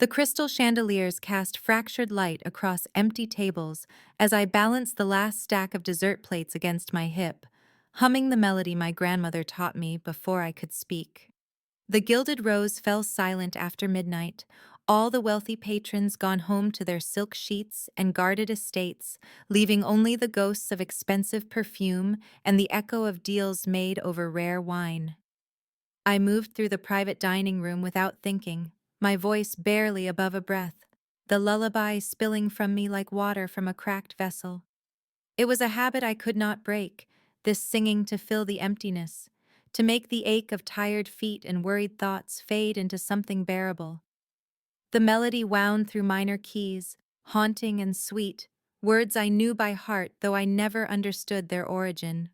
The crystal chandeliers cast fractured light across empty tables as I balanced the last stack of dessert plates against my hip, humming the melody my grandmother taught me before I could speak. The Gilded Rose fell silent after midnight, all the wealthy patrons gone home to their silk sheets and guarded estates, leaving only the ghosts of expensive perfume and the echo of deals made over rare wine. I moved through the private dining room without thinking, my voice barely above a breath, the lullaby spilling from me like water from a cracked vessel. It was a habit I could not break, this singing to fill the emptiness, to make the ache of tired feet and worried thoughts fade into something bearable. The melody wound through minor keys, haunting and sweet, words I knew by heart though I never understood their origin.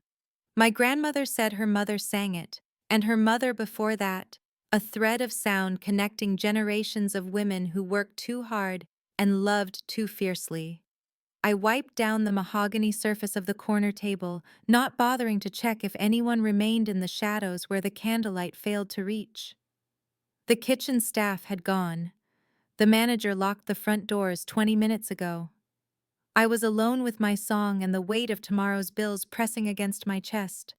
My grandmother said her mother sang it, and her mother before that, a thread of sound connecting generations of women who worked too hard and loved too fiercely. I wiped down the mahogany surface of the corner table, not bothering to check if anyone remained in the shadows where the candlelight failed to reach. The kitchen staff had gone. The manager locked the front doors 20 minutes ago. I was alone with my song and the weight of tomorrow's bills pressing against my chest.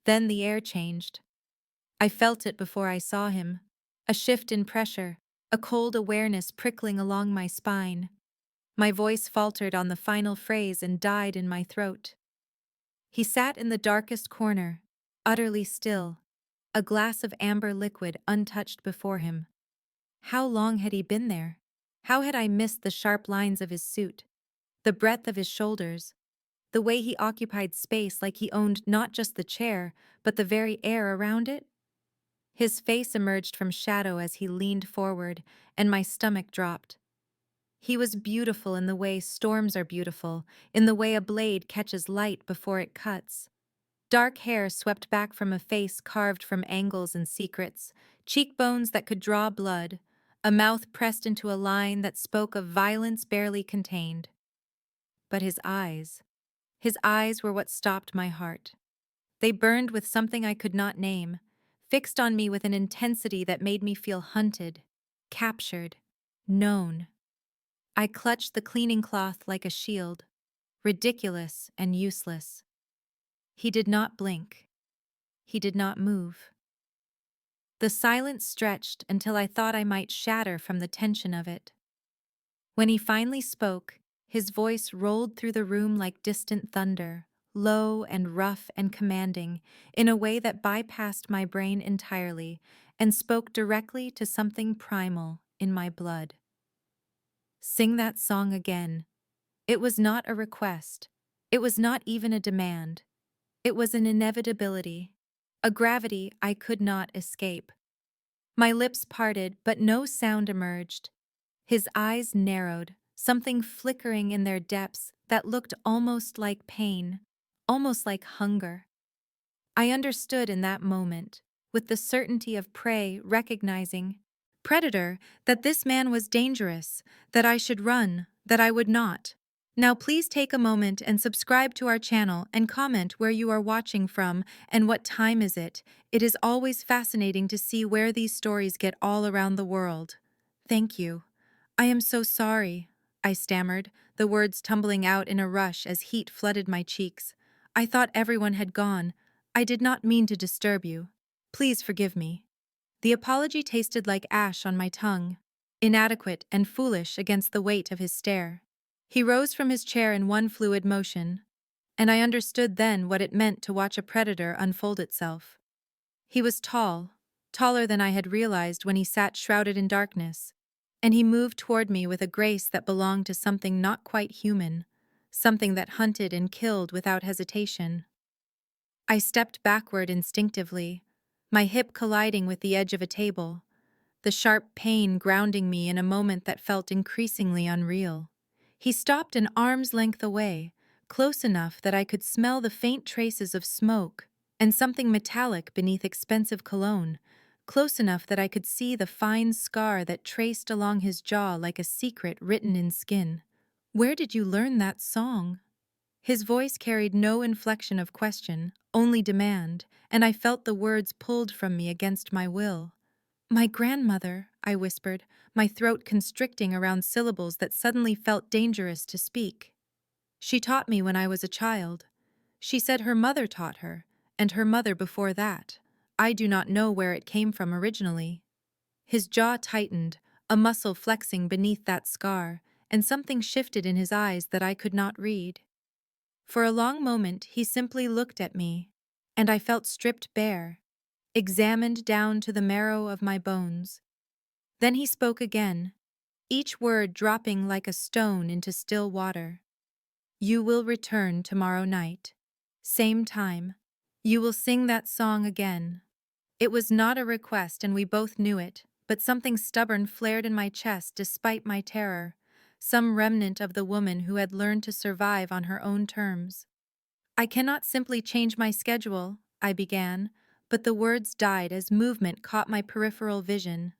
Then the air changed. I felt it before I saw him. A shift in pressure, a cold awareness prickling along my spine. My voice faltered on the final phrase and died in my throat. He sat in the darkest corner, utterly still, a glass of amber liquid untouched before him. How long had he been there? How had I missed the sharp lines of his suit, the breadth of his shoulders, the way he occupied space like he owned not just the chair, but the very air around it? His face emerged from shadow as he leaned forward, and my stomach dropped. He was beautiful in the way storms are beautiful, in the way a blade catches light before it cuts. Dark hair swept back from a face carved from angles and secrets, cheekbones that could draw blood, a mouth pressed into a line that spoke of violence barely contained. But his eyes were what stopped my heart. They burned with something I could not name, fixed on me with an intensity that made me feel hunted, captured, known. I clutched the cleaning cloth like a shield, ridiculous and useless. He did not blink. He did not move. The silence stretched until I thought I might shatter from the tension of it. When he finally spoke, his voice rolled through the room like distant thunder, low and rough and commanding, in a way that bypassed my brain entirely and spoke directly to something primal in my blood. Sing that song again. It was not a request. It was not even a demand. It was an inevitability, a gravity I could not escape. My lips parted, but no sound emerged. His eyes narrowed, something flickering in their depths that looked almost like pain, almost like hunger. I understood in that moment, with the certainty of prey recognizing, predator, that this man was dangerous, that I should run, that I would not. Now please take a moment and subscribe to our channel and comment where you are watching from and what time is it. It is always fascinating to see where these stories get all around the world. Thank you. I am so sorry, I stammered, the words tumbling out in a rush as heat flooded my cheeks. I thought everyone had gone. I did not mean to disturb you. Please forgive me. The apology tasted like ash on my tongue, inadequate and foolish against the weight of his stare. He rose from his chair in one fluid motion, and I understood then what it meant to watch a predator unfold itself. He was tall, taller than I had realized when he sat shrouded in darkness, and he moved toward me with a grace that belonged to something not quite human, something that hunted and killed without hesitation. I stepped backward instinctively, my hip colliding with the edge of a table, the sharp pain grounding me in a moment that felt increasingly unreal. He stopped an arm's length away, close enough that I could smell the faint traces of smoke and something metallic beneath expensive cologne, close enough that I could see the fine scar that traced along his jaw like a secret written in skin. "Where did you learn that song?" His voice carried no inflection of question, only demand, and I felt the words pulled from me against my will. My grandmother, I whispered, my throat constricting around syllables that suddenly felt dangerous to speak. She taught me when I was a child. She said her mother taught her, and her mother before that. I do not know where it came from originally. His jaw tightened, a muscle flexing beneath that scar, and something shifted in his eyes that I could not read. For a long moment he simply looked at me, and I felt stripped bare, examined down to the marrow of my bones. Then he spoke again, each word dropping like a stone into still water. You will return tomorrow night. Same time. You will sing that song again. It was not a request and we both knew it, but something stubborn flared in my chest despite my terror, some remnant of the woman who had learned to survive on her own terms. I cannot simply change my schedule, I began, but the words died as movement caught my peripheral vision.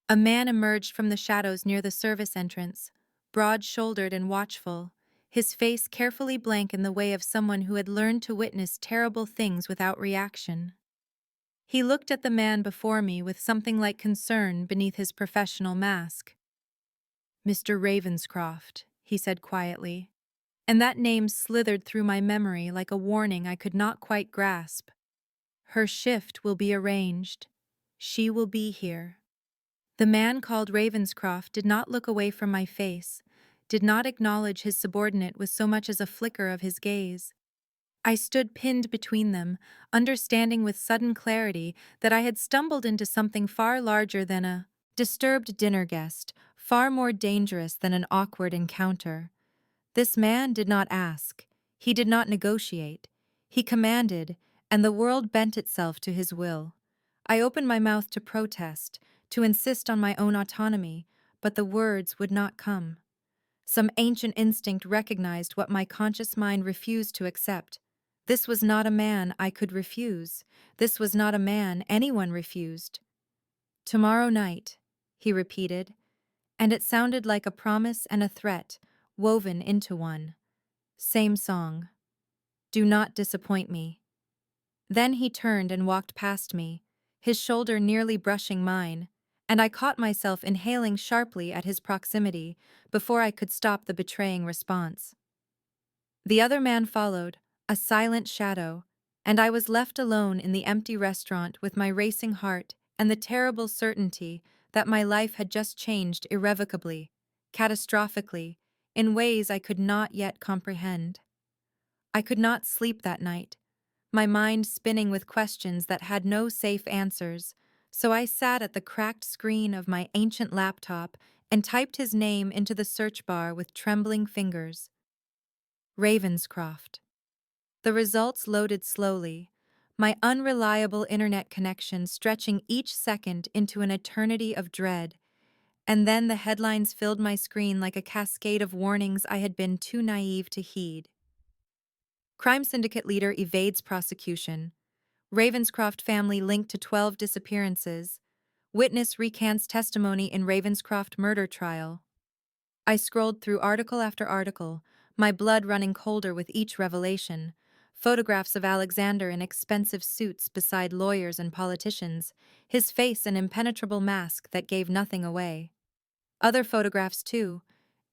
A man emerged from the shadows near the service entrance, broad-shouldered and watchful, his face carefully blank in the way of someone who had learned to witness terrible things without reaction. He looked at the man before me with something like concern beneath his professional mask. Mr. Ravenscroft, he said quietly, and that name slithered through my memory like a warning I could not quite grasp. Her shift will be arranged. She will be here. The man called Ravenscroft did not look away from my face, did not acknowledge his subordinate with so much as a flicker of his gaze. I stood pinned between them, understanding with sudden clarity that I had stumbled into something far larger than a disturbed dinner guest, far more dangerous than an awkward encounter. This man did not ask. He did not negotiate. He commanded, and the world bent itself to his will. I opened my mouth to protest, to insist on my own autonomy, but the words would not come. Some ancient instinct recognized what my conscious mind refused to accept. This was not a man I could refuse. This was not a man anyone refused. Tomorrow night, he repeated, and it sounded like a promise and a threat, woven into one. Same song. Do not disappoint me. Then he turned and walked past me, his shoulder nearly brushing mine, and I caught myself inhaling sharply at his proximity before I could stop the betraying response. The other man followed, a silent shadow, and I was left alone in the empty restaurant with my racing heart and the terrible certainty that my life had just changed irrevocably, catastrophically, in ways I could not yet comprehend. I could not sleep that night, my mind spinning with questions that had no safe answers, so I sat at the cracked screen of my ancient laptop and typed his name into the search bar with trembling fingers. Ravenscroft. The results loaded slowly, my unreliable internet connection stretching each second into an eternity of dread, and then the headlines filled my screen like a cascade of warnings I had been too naive to heed. Crime syndicate leader evades prosecution. Ravenscroft family linked to 12 disappearances. Witness recants testimony in Ravenscroft murder trial. I scrolled through article after article, my blood running colder with each revelation. Photographs of Alexander in expensive suits beside lawyers and politicians, his face an impenetrable mask that gave nothing away. Other photographs, too.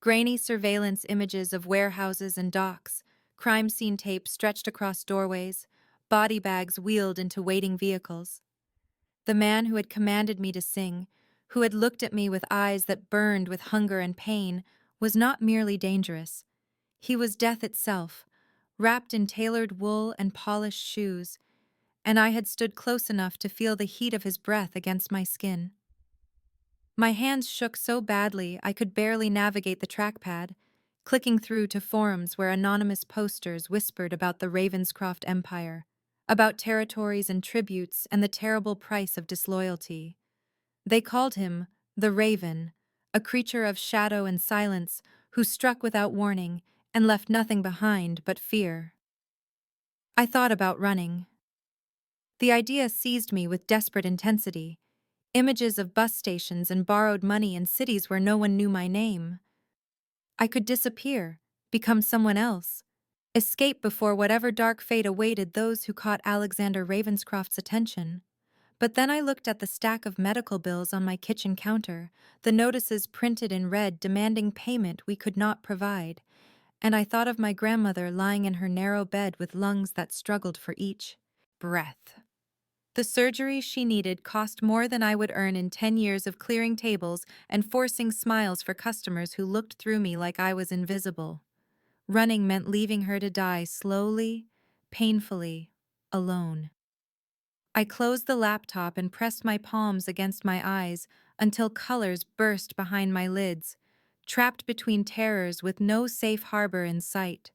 Grainy surveillance images of warehouses and docks, crime scene tape stretched across doorways, body bags wheeled into waiting vehicles. The man who had commanded me to sing, who had looked at me with eyes that burned with hunger and pain, was not merely dangerous. He was death itself, wrapped in tailored wool and polished shoes, and I had stood close enough to feel the heat of his breath against my skin. My hands shook so badly I could barely navigate the trackpad, clicking through to forums where anonymous posters whispered about the Ravenscroft Empire, about territories and tributes and the terrible price of disloyalty. They called him the Raven, a creature of shadow and silence who struck without warning and left nothing behind but fear. I thought about running. The idea seized me with desperate intensity. Images of bus stations and borrowed money in cities where no one knew my name. I could disappear, become someone else, escape before whatever dark fate awaited those who caught Alexander Ravenscroft's attention. But then I looked at the stack of medical bills on my kitchen counter, the notices printed in red demanding payment we could not provide, and I thought of my grandmother lying in her narrow bed with lungs that struggled for each breath. The surgery she needed cost more than I would earn in 10 years of clearing tables and forcing smiles for customers who looked through me like I was invisible. Running meant leaving her to die slowly, painfully, alone. I closed the laptop and pressed my palms against my eyes until colors burst behind my lids, trapped between terrors with no safe harbor in sight.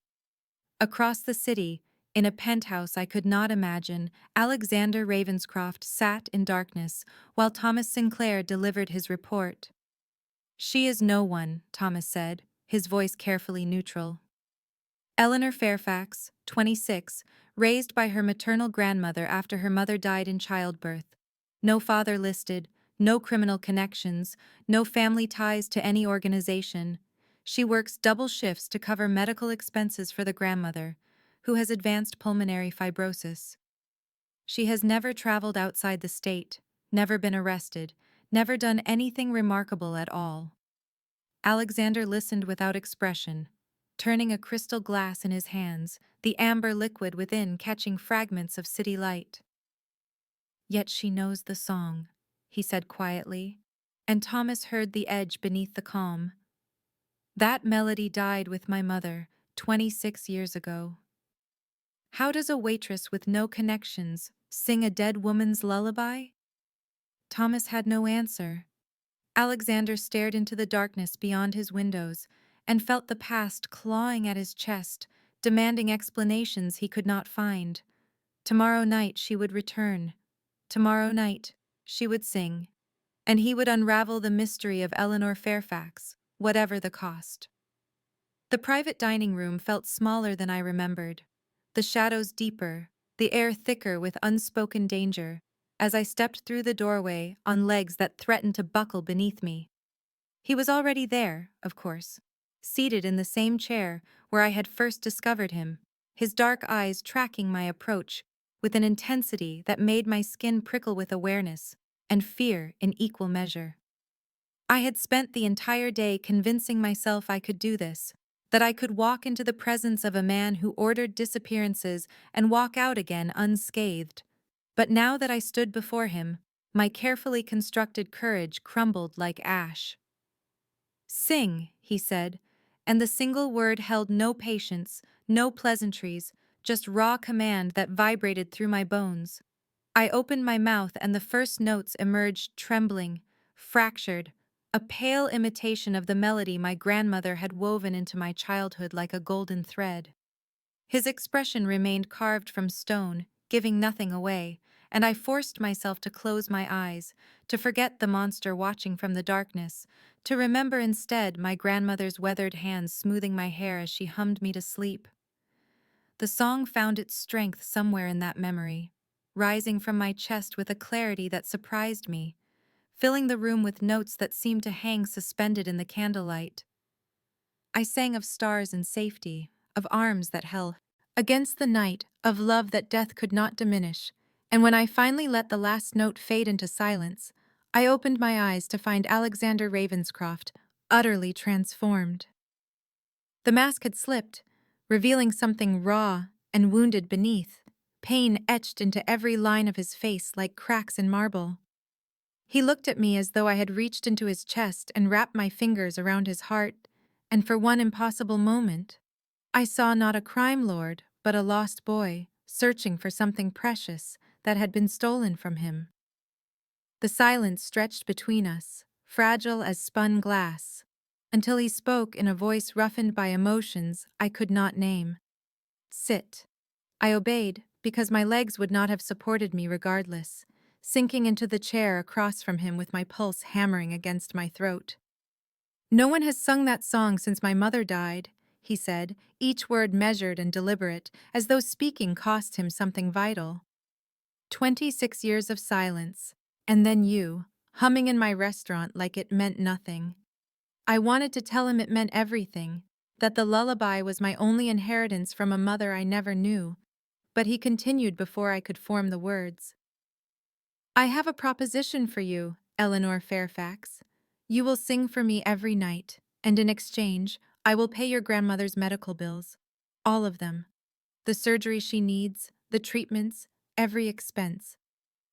Across the city, in a penthouse I could not imagine, Alexander Ravenscroft sat in darkness while Thomas Sinclair delivered his report. "She is no one," Thomas said, his voice carefully neutral. Eleanor Fairfax, 26, raised by her maternal grandmother after her mother died in childbirth. No father listed, no criminal connections, no family ties to any organization. She works double shifts to cover medical expenses for the grandmother, who has advanced pulmonary fibrosis. She has never traveled outside the state, never been arrested, never done anything remarkable at all. Alexander listened without expression, turning a crystal glass in his hands, the amber liquid within catching fragments of city light. "Yet she knows the song," he said quietly, and Thomas heard the edge beneath the calm. "That melody died with my mother, 26 years ago." "How does a waitress with no connections sing a dead woman's lullaby?" Thomas had no answer. Alexander stared into the darkness beyond his windows and felt the past clawing at his chest, demanding explanations he could not find. Tomorrow night she would return. Tomorrow night she would sing. And he would unravel the mystery of Eleanor Fairfax, whatever the cost. The private dining room felt smaller than I remembered, the shadows deeper, the air thicker with unspoken danger, as I stepped through the doorway on legs that threatened to buckle beneath me. He was already there, of course, seated in the same chair where I had first discovered him, his dark eyes tracking my approach with an intensity that made my skin prickle with awareness and fear in equal measure. I had spent the entire day convincing myself I could do this, that I could walk into the presence of a man who ordered disappearances and walk out again unscathed. But now that I stood before him, my carefully constructed courage crumbled like ash. "Sing," he said, and the single word held no patience, no pleasantries, just raw command that vibrated through my bones. I opened my mouth and the first notes emerged trembling, fractured, a pale imitation of the melody my grandmother had woven into my childhood like a golden thread. His expression remained carved from stone, giving nothing away, and I forced myself to close my eyes, to forget the monster watching from the darkness, to remember instead my grandmother's weathered hands smoothing my hair as she hummed me to sleep. The song found its strength somewhere in that memory, rising from my chest with a clarity that surprised me, filling the room with notes that seemed to hang suspended in the candlelight. I sang of stars and safety, of arms that held against the night, of love that death could not diminish, and when I finally let the last note fade into silence, I opened my eyes to find Alexander Ravenscroft, utterly transformed. The mask had slipped, revealing something raw and wounded beneath, pain etched into every line of his face like cracks in marble. He looked at me as though I had reached into his chest and wrapped my fingers around his heart, and for one impossible moment, I saw not a crime lord, but a lost boy, searching for something precious that had been stolen from him. The silence stretched between us, fragile as spun glass, until he spoke in a voice roughened by emotions I could not name. "Sit." I obeyed, because my legs would not have supported me regardless, sinking into the chair across from him with my pulse hammering against my throat. "No one has sung that song since my mother died," he said, each word measured and deliberate, as though speaking cost him something vital. 26 years of silence, and then you, humming in my restaurant like it meant nothing. I wanted to tell him it meant everything, that the lullaby was my only inheritance from a mother I never knew, but he continued before I could form the words. I have a proposition for you, Eleanor Fairfax. You will sing for me every night, and in exchange, I will pay your grandmother's medical bills. All of them. The surgery she needs, the treatments, every expense.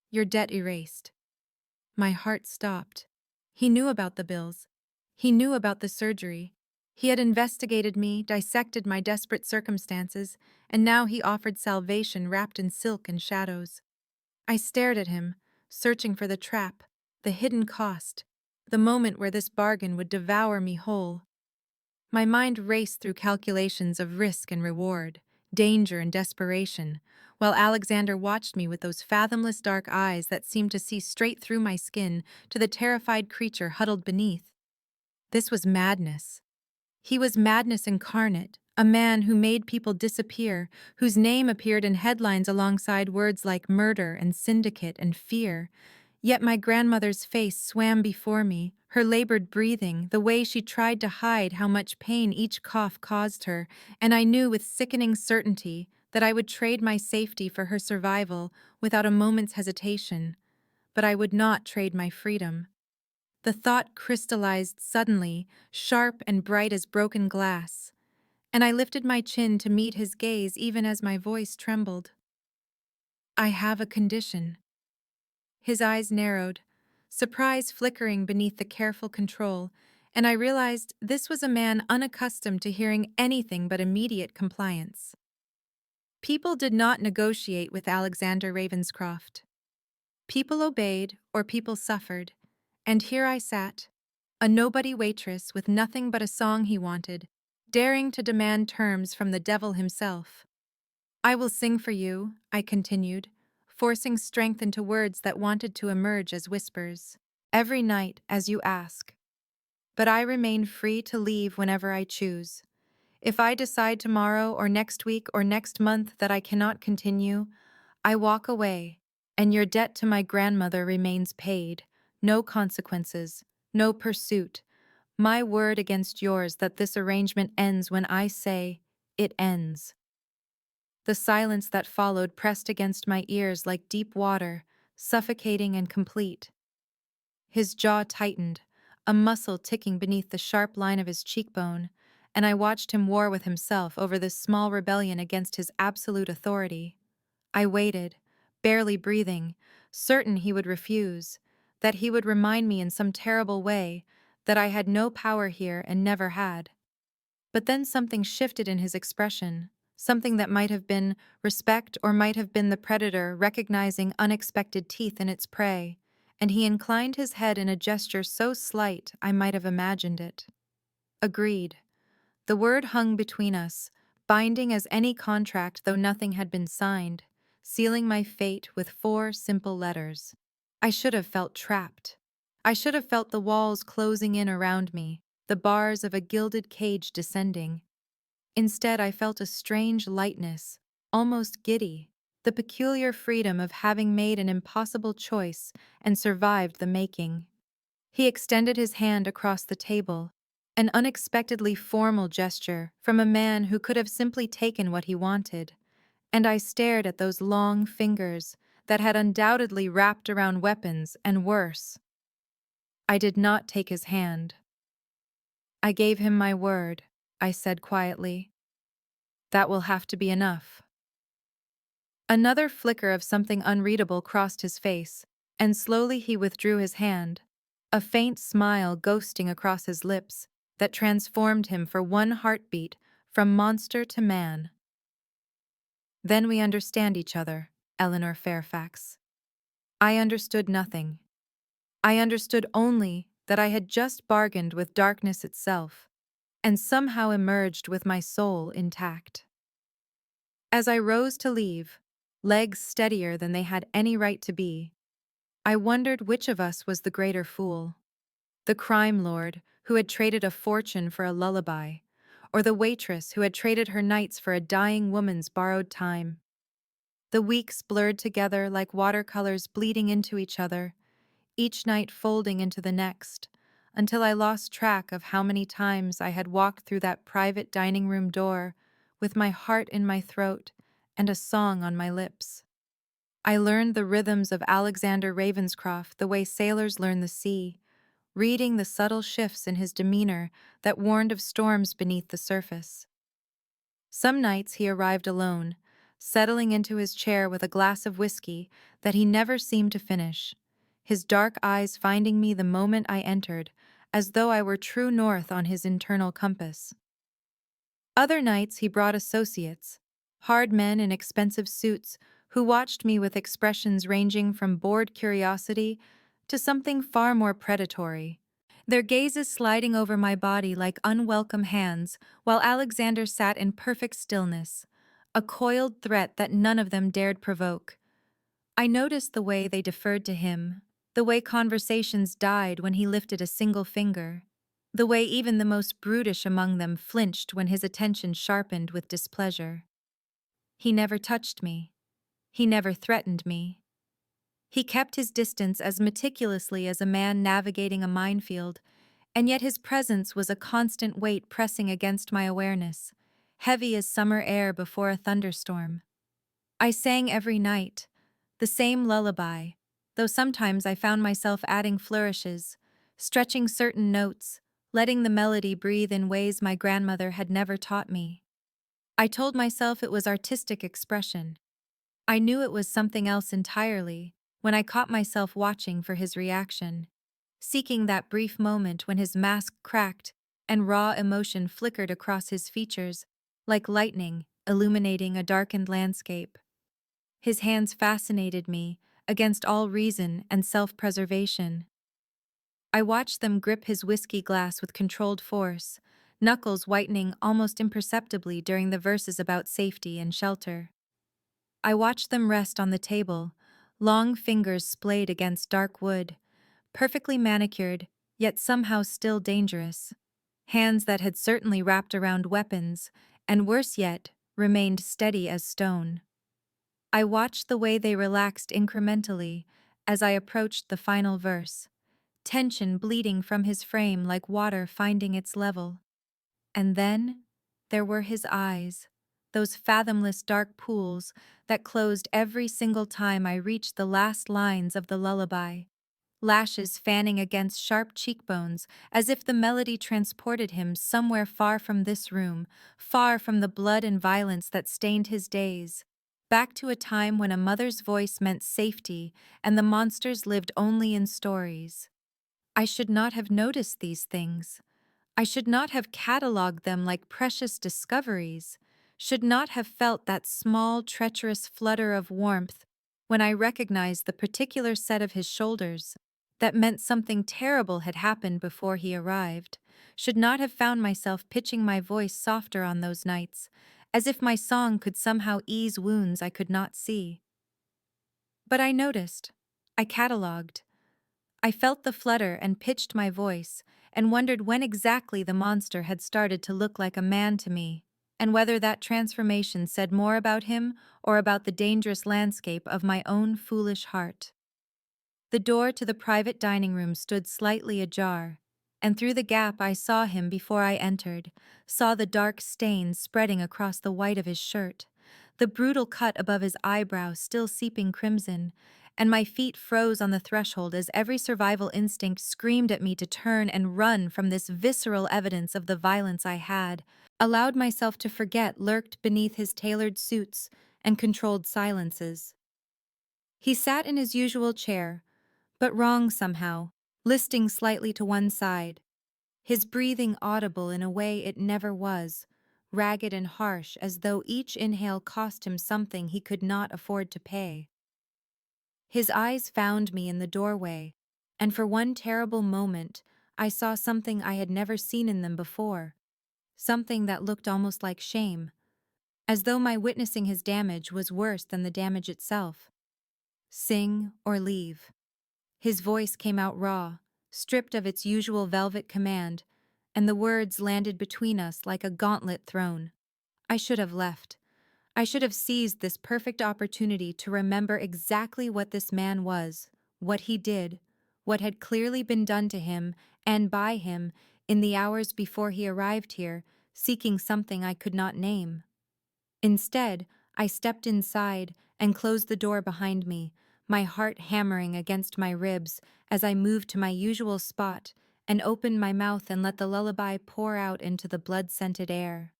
Your debt erased. My heart stopped. He knew about the bills. He knew about the surgery. He had investigated me, dissected my desperate circumstances, and now he offered salvation wrapped in silk and shadows. I stared at him, searching for the trap, the hidden cost, the moment where this bargain would devour me whole. My mind raced through calculations of risk and reward, danger and desperation, while Alexander watched me with those fathomless dark eyes that seemed to see straight through my skin to the terrified creature huddled beneath. This was madness. He was madness incarnate, a man who made people disappear, whose name appeared in headlines alongside words like murder and syndicate and fear. Yet my grandmother's face swam before me, her labored breathing, the way she tried to hide how much pain each cough caused her, and I knew with sickening certainty that I would trade my safety for her survival without a moment's hesitation. But I would not trade my freedom. The thought crystallized suddenly, sharp and bright as broken glass, and I lifted my chin to meet his gaze even as my voice trembled. I have a condition. His eyes narrowed, surprise flickering beneath the careful control, and I realized this was a man unaccustomed to hearing anything but immediate compliance. People did not negotiate with Alexander Ravenscroft. People obeyed or people suffered, and here I sat, a nobody waitress with nothing but a song he wanted, daring to demand terms from the devil himself. I will sing for you, I continued, forcing strength into words that wanted to emerge as whispers. Every night, as you ask. But I remain free to leave whenever I choose. If I decide tomorrow or next week or next month that I cannot continue, I walk away, and your debt to my grandmother remains paid. No consequences, no pursuit. My word against yours that this arrangement ends when I say, it ends. The silence that followed pressed against my ears like deep water, suffocating and complete. His jaw tightened, a muscle ticking beneath the sharp line of his cheekbone, and I watched him war with himself over this small rebellion against his absolute authority. I waited, barely breathing, certain he would refuse, that he would remind me in some terrible way that I had no power here and never had. But then something shifted in his expression, something that might have been respect or might have been the predator recognizing unexpected teeth in its prey, and he inclined his head in a gesture so slight I might have imagined it. Agreed. The word hung between us, binding as any contract though nothing had been signed, sealing my fate with 4 simple letters. I should have felt trapped. I should have felt the walls closing in around me, the bars of a gilded cage descending. Instead, I felt a strange lightness, almost giddy, the peculiar freedom of having made an impossible choice and survived the making. He extended his hand across the table, an unexpectedly formal gesture from a man who could have simply taken what he wanted, and I stared at those long fingers that had undoubtedly wrapped around weapons and worse. I did not take his hand. I gave him my word, I said quietly. That will have to be enough. Another flicker of something unreadable crossed his face, and slowly he withdrew his hand, a faint smile ghosting across his lips that transformed him for one heartbeat from monster to man. Then we understand each other, Eleanor Fairfax. I understood nothing. I understood only that I had just bargained with darkness itself, and somehow emerged with my soul intact. As I rose to leave, legs steadier than they had any right to be, I wondered which of us was the greater fool. The crime lord, who had traded a fortune for a lullaby, or the waitress who had traded her nights for a dying woman's borrowed time. The weeks blurred together like watercolors bleeding into each other, each night folding into the next, until I lost track of how many times I had walked through that private dining room door with my heart in my throat and a song on my lips. I learned the rhythms of Alexander Ravenscroft the way sailors learn the sea, reading the subtle shifts in his demeanor that warned of storms beneath the surface. Some nights he arrived alone, settling into his chair with a glass of whiskey that he never seemed to finish, his dark eyes finding me the moment I entered, as though I were true north on his internal compass. Other nights he brought associates, hard men in expensive suits who watched me with expressions ranging from bored curiosity to something far more predatory, their gazes sliding over my body like unwelcome hands while Alexander sat in perfect stillness, a coiled threat that none of them dared provoke. I noticed the way they deferred to him, the way conversations died when he lifted a single finger, the way even the most brutish among them flinched when his attention sharpened with displeasure. He never touched me. He never threatened me. He kept his distance as meticulously as a man navigating a minefield, and yet his presence was a constant weight pressing against my awareness, heavy as summer air before a thunderstorm. I sang every night, the same lullaby, though sometimes I found myself adding flourishes, stretching certain notes, letting the melody breathe in ways my grandmother had never taught me. I told myself it was artistic expression. I knew it was something else entirely when I caught myself watching for his reaction, seeking that brief moment when his mask cracked and raw emotion flickered across his features, like lightning illuminating a darkened landscape. His hands fascinated me, against all reason and self-preservation. I watched them grip his whiskey glass with controlled force, knuckles whitening almost imperceptibly during the verses about safety and shelter. I watched them rest on the table, long fingers splayed against dark wood, perfectly manicured, yet somehow still dangerous. Hands that had certainly wrapped around weapons, and worse yet, remained steady as stone. I watched the way they relaxed incrementally as I approached the final verse, tension bleeding from his frame like water finding its level. And then, there were his eyes, those fathomless dark pools that closed every single time I reached the last lines of the lullaby, lashes fanning against sharp cheekbones as if the melody transported him somewhere far from this room, far from the blood and violence that stained his days, back to a time when a mother's voice meant safety and the monsters lived only in stories. I should not have noticed these things. I should not have catalogued them like precious discoveries, should not have felt that small, treacherous flutter of warmth when I recognized the particular set of his shoulders that meant something terrible had happened before he arrived, should not have found myself pitching my voice softer on those nights, as if my song could somehow ease wounds I could not see. But I noticed. I catalogued. I felt the flutter and pitched my voice, and wondered when exactly the monster had started to look like a man to me, and whether that transformation said more about him or about the dangerous landscape of my own foolish heart. The door to the private dining room stood slightly ajar, and through the gap I saw him before I entered, saw the dark stains spreading across the white of his shirt, the brutal cut above his eyebrow still seeping crimson, and my feet froze on the threshold as every survival instinct screamed at me to turn and run from this visceral evidence of the violence I had allowed myself to forget lurked beneath his tailored suits and controlled silences. He sat in his usual chair, but wrong somehow, listing slightly to one side, his breathing audible in a way it never was, ragged and harsh as though each inhale cost him something he could not afford to pay. His eyes found me in the doorway, and for one terrible moment I saw something I had never seen in them before, something that looked almost like shame, as though my witnessing his damage was worse than the damage itself. Sing or leave. His voice came out raw, stripped of its usual velvet command, and the words landed between us like a gauntlet thrown. I should have left. I should have seized this perfect opportunity to remember exactly what this man was, what he did, what had clearly been done to him and by him in the hours before he arrived here, seeking something I could not name. Instead, I stepped inside and closed the door behind me, my heart hammering against my ribs as I moved to my usual spot and opened my mouth and let the lullaby pour out into the blood-scented air.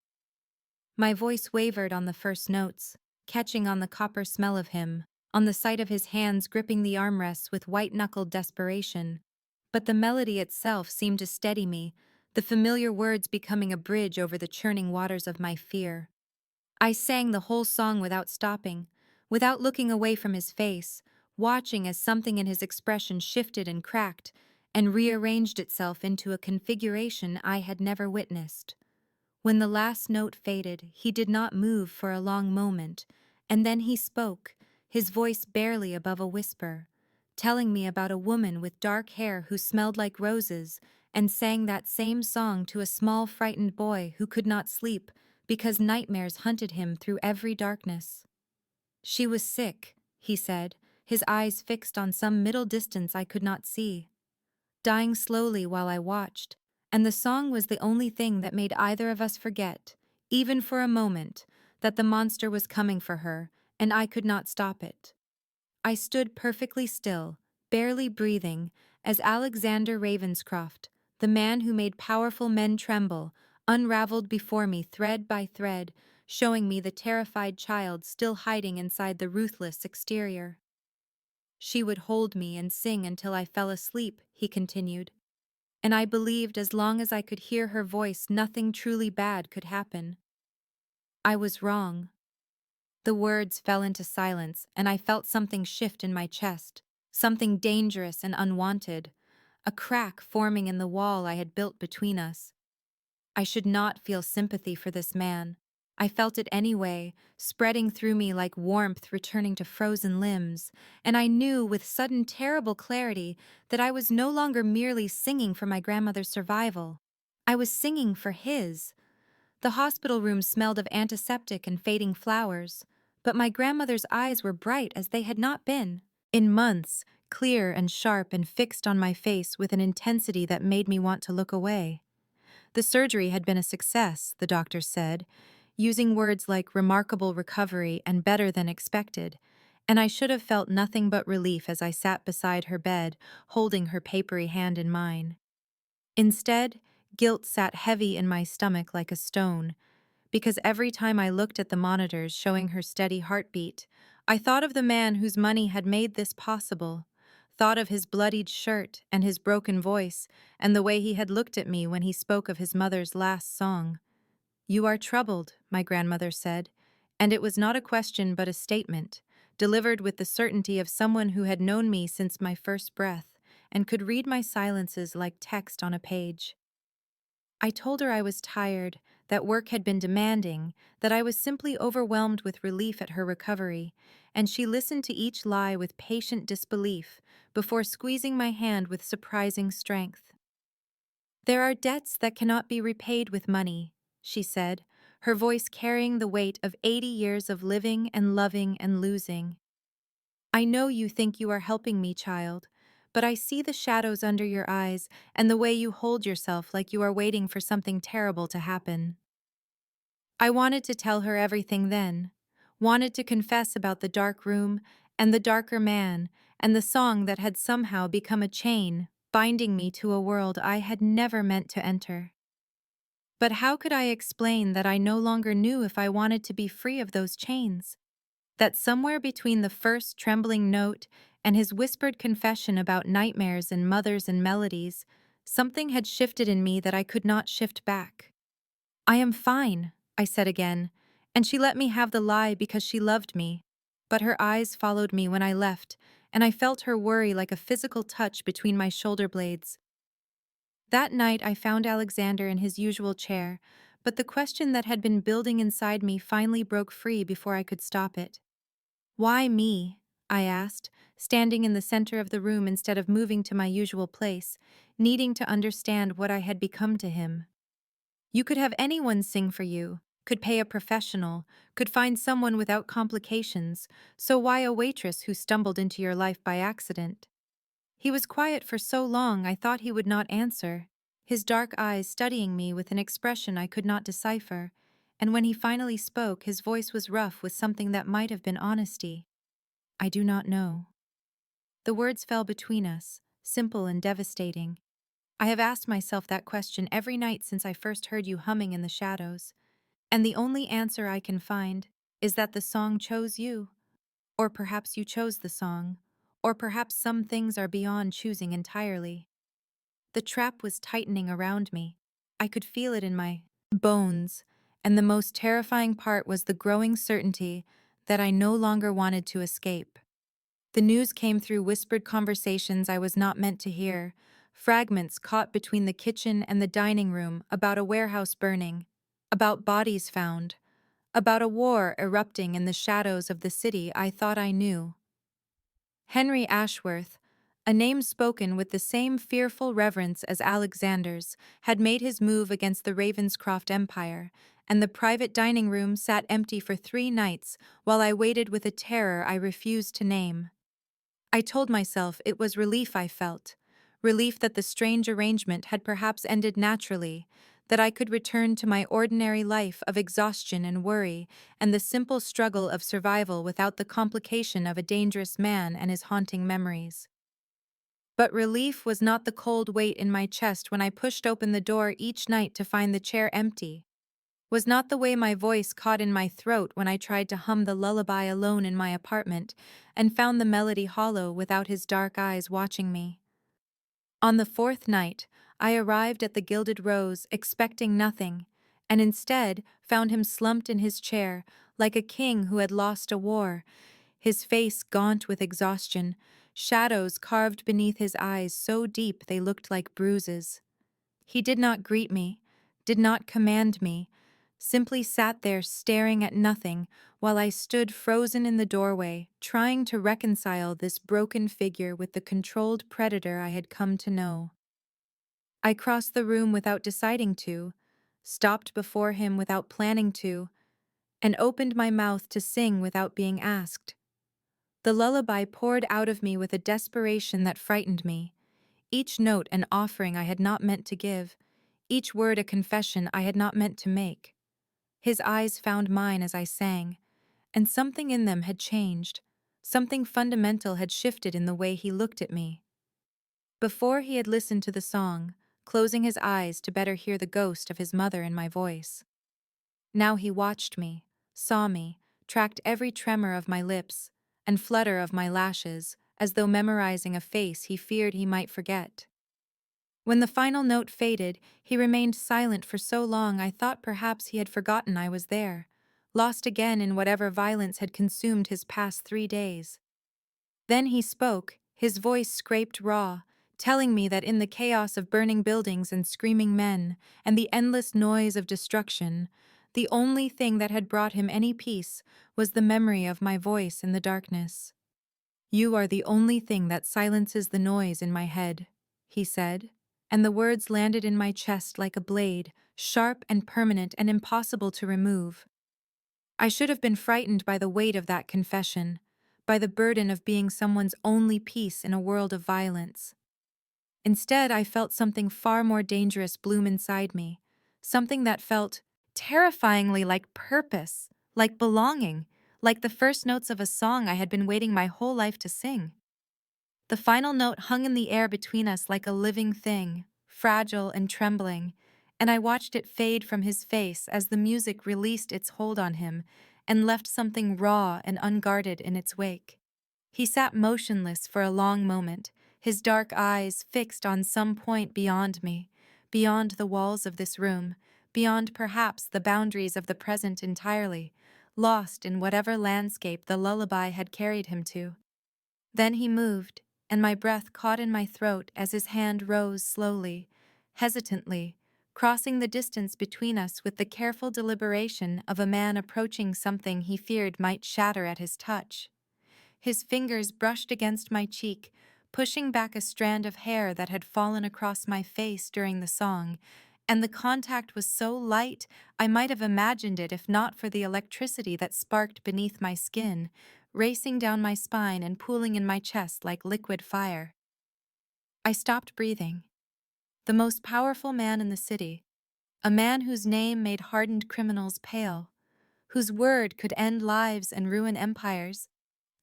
My voice wavered on the first notes, catching on the copper smell of him, on the sight of his hands gripping the armrests with white-knuckled desperation. But the melody itself seemed to steady me, the familiar words becoming a bridge over the churning waters of my fear. I sang the whole song without stopping, without looking away from his face, watching as something in his expression shifted and cracked, and rearranged itself into a configuration I had never witnessed. When the last note faded, he did not move for a long moment, and then he spoke, his voice barely above a whisper, telling me about a woman with dark hair who smelled like roses and sang that same song to a small frightened boy who could not sleep because nightmares hunted him through every darkness. She was sick, he said, his eyes fixed on some middle distance I could not see, dying slowly while I watched, and the song was the only thing that made either of us forget, even for a moment, that the monster was coming for her, and I could not stop it. I stood perfectly still, barely breathing, as Alexander Ravenscroft, the man who made powerful men tremble, unraveled before me thread by thread, showing me the terrified child still hiding inside the ruthless exterior. She would hold me and sing until I fell asleep, he continued, and I believed as long as I could hear her voice nothing truly bad could happen. I was wrong. The words fell into silence, and I felt something shift in my chest, something dangerous and unwanted, a crack forming in the wall I had built between us. I should not feel sympathy for this man. I felt it anyway, spreading through me like warmth returning to frozen limbs, and I knew with sudden terrible clarity that I was no longer merely singing for my grandmother's survival. I was singing for his. The hospital room smelled of antiseptic and fading flowers, but my grandmother's eyes were bright as they had not been in months, clear and sharp and fixed on my face with an intensity that made me want to look away. The surgery had been a success, the doctor said, using words like remarkable recovery and better than expected, and I should have felt nothing but relief as I sat beside her bed, holding her papery hand in mine. Instead, guilt sat heavy in my stomach like a stone, because every time I looked at the monitors showing her steady heartbeat, I thought of the man whose money had made this possible, thought of his bloodied shirt and his broken voice and the way he had looked at me when he spoke of his mother's last song. "You are troubled," my grandmother said, and it was not a question but a statement, delivered with the certainty of someone who had known me since my first breath and could read my silences like text on a page. I told her I was tired, that work had been demanding, that I was simply overwhelmed with relief at her recovery, and she listened to each lie with patient disbelief before squeezing my hand with surprising strength. "There are debts that cannot be repaid with money," she said, her voice carrying the weight of 80 years of living and loving and losing. "I know you think you are helping me, child, but I see the shadows under your eyes and the way you hold yourself like you are waiting for something terrible to happen." I wanted to tell her everything then, wanted to confess about the dark room and the darker man and the song that had somehow become a chain, binding me to a world I had never meant to enter. But how could I explain that I no longer knew if I wanted to be free of those chains? That somewhere between the first trembling note and his whispered confession about nightmares and mothers and melodies, something had shifted in me that I could not shift back. "I am fine," I said again, and she let me have the lie because she loved me. But her eyes followed me when I left, and I felt her worry like a physical touch between my shoulder blades. That night I found Alexander in his usual chair, but the question that had been building inside me finally broke free before I could stop it. "Why me?" I asked, standing in the center of the room instead of moving to my usual place, needing to understand what I had become to him. "You could have anyone sing for you, could pay a professional, could find someone without complications, so why a waitress who stumbled into your life by accident?" He was quiet for so long I thought he would not answer, his dark eyes studying me with an expression I could not decipher, and when he finally spoke his voice was rough with something that might have been honesty. I do not know. The words fell between us, simple and devastating. I have asked myself that question every night since I first heard you humming in the shadows, and the only answer I can find is that the song chose you. Or perhaps you chose the song, or perhaps some things are beyond choosing entirely. The trap was tightening around me. I could feel it in my bones, and the most terrifying part was the growing certainty that I no longer wanted to escape. The news came through whispered conversations I was not meant to hear, fragments caught between the kitchen and the dining room about a warehouse burning, about bodies found, about a war erupting in the shadows of the city I thought I knew. Henry Ashworth, a name spoken with the same fearful reverence as Alexander's, had made his move against the Ravenscroft Empire, and the private dining room sat empty for 3 nights while I waited with a terror I refused to name. I told myself it was relief I felt, relief that the strange arrangement had perhaps ended naturally, that I could return to my ordinary life of exhaustion and worry, and the simple struggle of survival without the complication of a dangerous man and his haunting memories. But relief was not the cold weight in my chest when I pushed open the door each night to find the chair empty, was not the way my voice caught in my throat when I tried to hum the lullaby alone in my apartment and found the melody hollow without his dark eyes watching me. On the 4th night, I arrived at the Gilded Rose expecting nothing, and instead found him slumped in his chair like a king who had lost a war, his face gaunt with exhaustion, shadows carved beneath his eyes so deep they looked like bruises. He did not greet me, did not command me, simply sat there staring at nothing while I stood frozen in the doorway, trying to reconcile this broken figure with the controlled predator I had come to know. I crossed the room without deciding to, stopped before him without planning to, and opened my mouth to sing without being asked. The lullaby poured out of me with a desperation that frightened me, each note an offering I had not meant to give, each word a confession I had not meant to make. His eyes found mine as I sang, and something in them had changed. Something fundamental had shifted in the way he looked at me. Before he had listened to the song, closing his eyes to better hear the ghost of his mother in my voice. Now he watched me, saw me, tracked every tremor of my lips and flutter of my lashes, as though memorizing a face he feared he might forget. When the final note faded, he remained silent for so long I thought perhaps he had forgotten I was there, lost again in whatever violence had consumed his past 3 days. Then he spoke, his voice scraped raw, telling me that in the chaos of burning buildings and screaming men, and the endless noise of destruction, the only thing that had brought him any peace was the memory of my voice in the darkness. "You are the only thing that silences the noise in my head," he said, and the words landed in my chest like a blade, sharp and permanent and impossible to remove. I should have been frightened by the weight of that confession, by the burden of being someone's only peace in a world of violence. Instead, I felt something far more dangerous bloom inside me, something that felt terrifyingly like purpose, like belonging, like the first notes of a song I had been waiting my whole life to sing. The final note hung in the air between us like a living thing, fragile and trembling, and I watched it fade from his face as the music released its hold on him and left something raw and unguarded in its wake. He sat motionless for a long moment, his dark eyes fixed on some point beyond me, beyond the walls of this room, beyond perhaps the boundaries of the present entirely, lost in whatever landscape the lullaby had carried him to. Then he moved, and my breath caught in my throat as his hand rose slowly, hesitantly, crossing the distance between us with the careful deliberation of a man approaching something he feared might shatter at his touch. His fingers brushed against my cheek, pushing back a strand of hair that had fallen across my face during the song, and the contact was so light I might have imagined it if not for the electricity that sparked beneath my skin, racing down my spine and pooling in my chest like liquid fire. I stopped breathing. The most powerful man in the city, a man whose name made hardened criminals pale, whose word could end lives and ruin empires,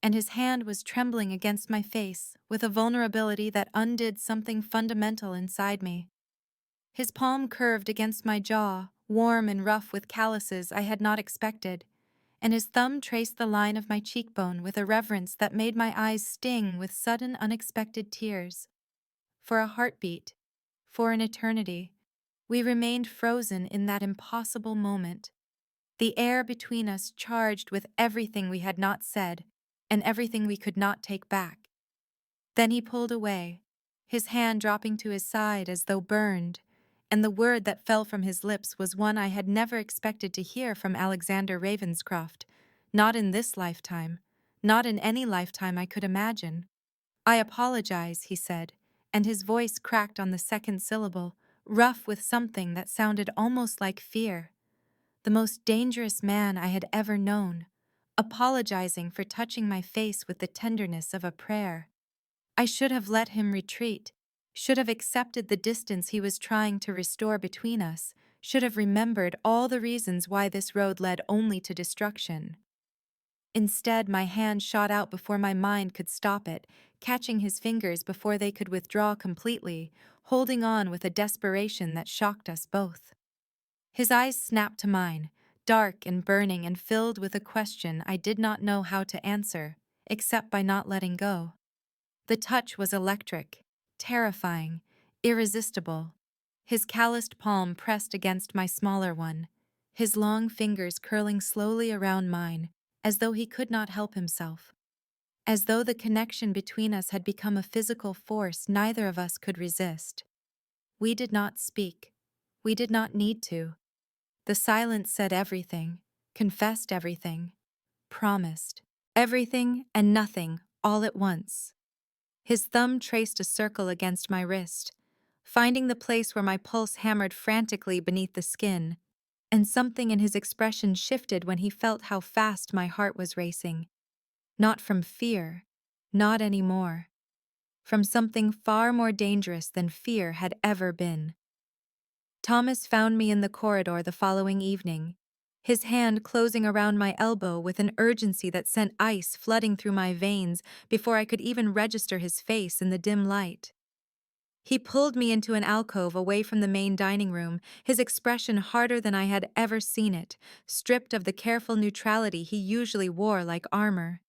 and his hand was trembling against my face with a vulnerability that undid something fundamental inside me. His palm curved against my jaw, warm and rough with calluses I had not expected, and his thumb traced the line of my cheekbone with a reverence that made my eyes sting with sudden unexpected tears. For a heartbeat, for an eternity, we remained frozen in that impossible moment, the air between us charged with everything we had not said and everything we could not take back. Then he pulled away, his hand dropping to his side as though burned, and the word that fell from his lips was one I had never expected to hear from Alexander Ravenscroft, not in this lifetime, not in any lifetime I could imagine. "I apologize," he said, and his voice cracked on the second syllable, rough with something that sounded almost like fear. The most dangerous man I had ever known, apologizing for touching my face with the tenderness of a prayer. I should have let him retreat, should have accepted the distance he was trying to restore between us, should have remembered all the reasons why this road led only to destruction. Instead, my hand shot out before my mind could stop it, catching his fingers before they could withdraw completely, holding on with a desperation that shocked us both. His eyes snapped to mine, dark and burning and filled with a question I did not know how to answer, except by not letting go. The touch was electric, terrifying, irresistible. His calloused palm pressed against my smaller one, his long fingers curling slowly around mine, as though he could not help himself. As though the connection between us had become a physical force neither of us could resist. We did not speak. We did not need to. The silence said everything, confessed everything, promised everything and nothing all at once. His thumb traced a circle against my wrist, finding the place where my pulse hammered frantically beneath the skin, and something in his expression shifted when he felt how fast my heart was racing. Not from fear, not anymore. From something far more dangerous than fear had ever been. Thomas found me in the corridor the following evening, his hand closing around my elbow with an urgency that sent ice flooding through my veins before I could even register his face in the dim light. He pulled me into an alcove away from the main dining room, his expression harder than I had ever seen it, stripped of the careful neutrality he usually wore like armor.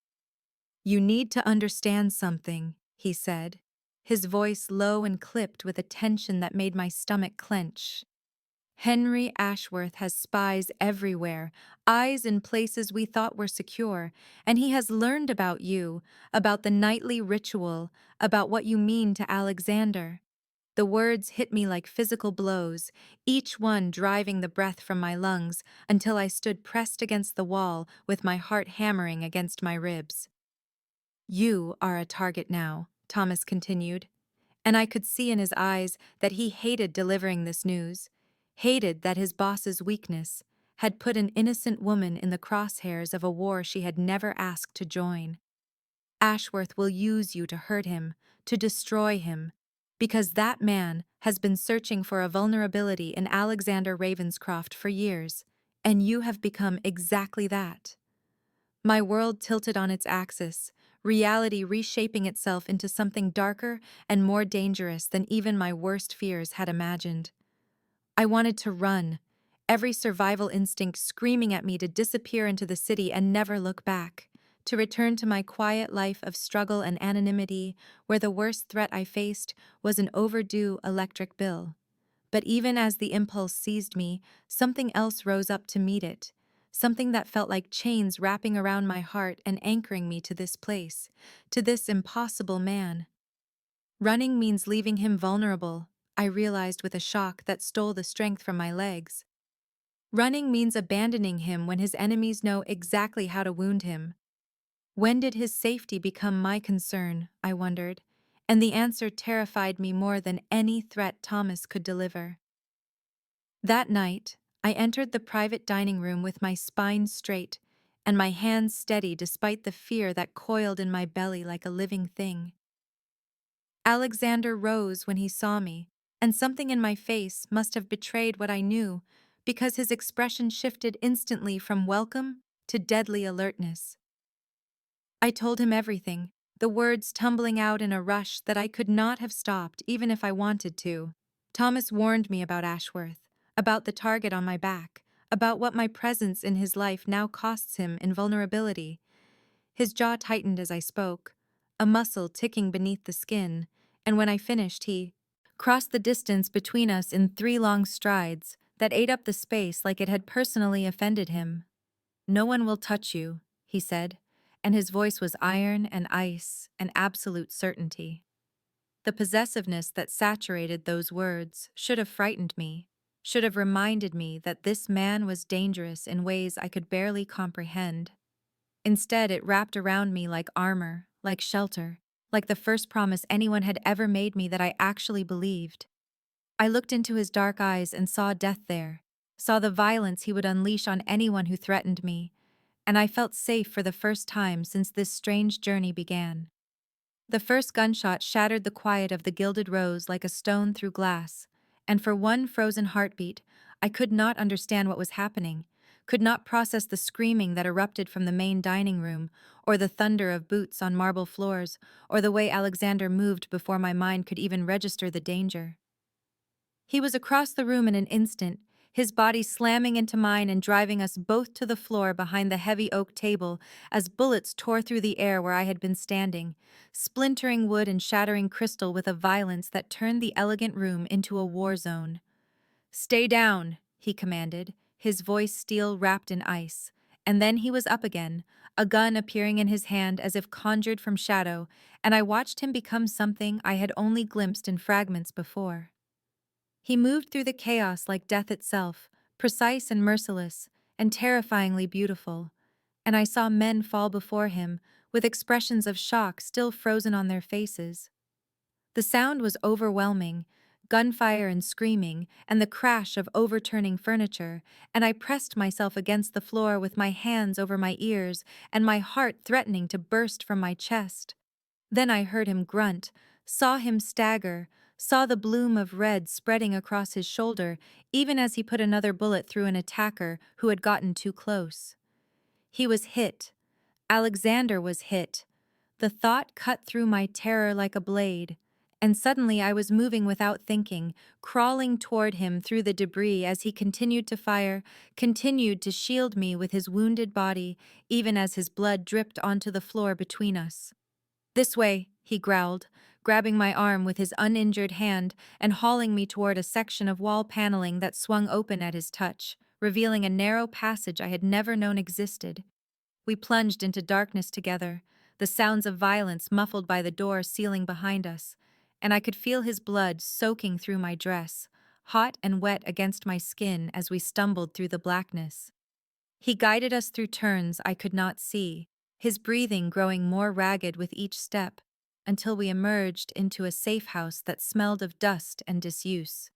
"You need to understand something," he said, his voice low and clipped with a tension that made my stomach clench. "Henry Ashworth has spies everywhere, eyes in places we thought were secure, and he has learned about you, about the nightly ritual, about what you mean to Alexander." The words hit me like physical blows, each one driving the breath from my lungs until I stood pressed against the wall with my heart hammering against my ribs. "You are a target now," Thomas continued, and I could see in his eyes that he hated delivering this news, hated that his boss's weakness had put an innocent woman in the crosshairs of a war she had never asked to join. "Ashworth will use you to hurt him, to destroy him, because that man has been searching for a vulnerability in Alexander Ravenscroft for years, and you have become exactly that." My world tilted on its axis, reality reshaping itself into something darker and more dangerous than even my worst fears had imagined. I wanted to run, every survival instinct screaming at me to disappear into the city and never look back, to return to my quiet life of struggle and anonymity where the worst threat I faced was an overdue electric bill. But even as the impulse seized me, something else rose up to meet it, something that felt like chains wrapping around my heart and anchoring me to this place, to this impossible man. Running means leaving him vulnerable, I realized with a shock that stole the strength from my legs. Running means abandoning him when his enemies know exactly how to wound him. When did his safety become my concern, I wondered, and the answer terrified me more than any threat Thomas could deliver. That night, I entered the private dining room with my spine straight and my hands steady despite the fear that coiled in my belly like a living thing. Alexander rose when he saw me, and something in my face must have betrayed what I knew, because his expression shifted instantly from welcome to deadly alertness. I told him everything, the words tumbling out in a rush that I could not have stopped even if I wanted to. Thomas warned me about Ashworth, about the target on my back, about what my presence in his life now costs him in vulnerability. His jaw tightened as I spoke, a muscle ticking beneath the skin, and when I finished, he crossed the distance between us in 3 long strides that ate up the space like it had personally offended him. "No one will touch you," he said, and his voice was iron and ice and absolute certainty. The possessiveness that saturated those words should have frightened me, should have reminded me that this man was dangerous in ways I could barely comprehend. Instead, it wrapped around me like armor, like shelter, like the first promise anyone had ever made me that I actually believed. I looked into his dark eyes and saw death there, saw the violence he would unleash on anyone who threatened me, and I felt safe for the first time since this strange journey began. The first gunshot shattered the quiet of the Gilded Rose like a stone through glass, and for one frozen heartbeat, I could not understand what was happening, could not process the screaming that erupted from the main dining room, or the thunder of boots on marble floors, or the way Alexander moved before my mind could even register the danger. He was across the room in an instant, his body slamming into mine and driving us both to the floor behind the heavy oak table as bullets tore through the air where I had been standing, splintering wood and shattering crystal with a violence that turned the elegant room into a war zone. "Stay down," he commanded, his voice steel wrapped in ice, and then he was up again, a gun appearing in his hand as if conjured from shadow, and I watched him become something I had only glimpsed in fragments before. He moved through the chaos like death itself, precise and merciless, and terrifyingly beautiful, and I saw men fall before him, with expressions of shock still frozen on their faces. The sound was overwhelming, gunfire and screaming, and the crash of overturning furniture, and I pressed myself against the floor with my hands over my ears and my heart threatening to burst from my chest. Then I heard him grunt, saw him stagger, saw the bloom of red spreading across his shoulder even as he put another bullet through an attacker who had gotten too close. He was hit. Alexander was hit. The thought cut through my terror like a blade, and suddenly I was moving without thinking, crawling toward him through the debris as he continued to fire, continued to shield me with his wounded body, even as his blood dripped onto the floor between us. "This way," he growled, grabbing my arm with his uninjured hand and hauling me toward a section of wall paneling that swung open at his touch, revealing a narrow passage I had never known existed. We plunged into darkness together, the sounds of violence muffled by the door sealing behind us, and I could feel his blood soaking through my dress, hot and wet against my skin as we stumbled through the blackness. He guided us through turns I could not see, his breathing growing more ragged with each step, until we emerged into a safe house that smelled of dust and disuse.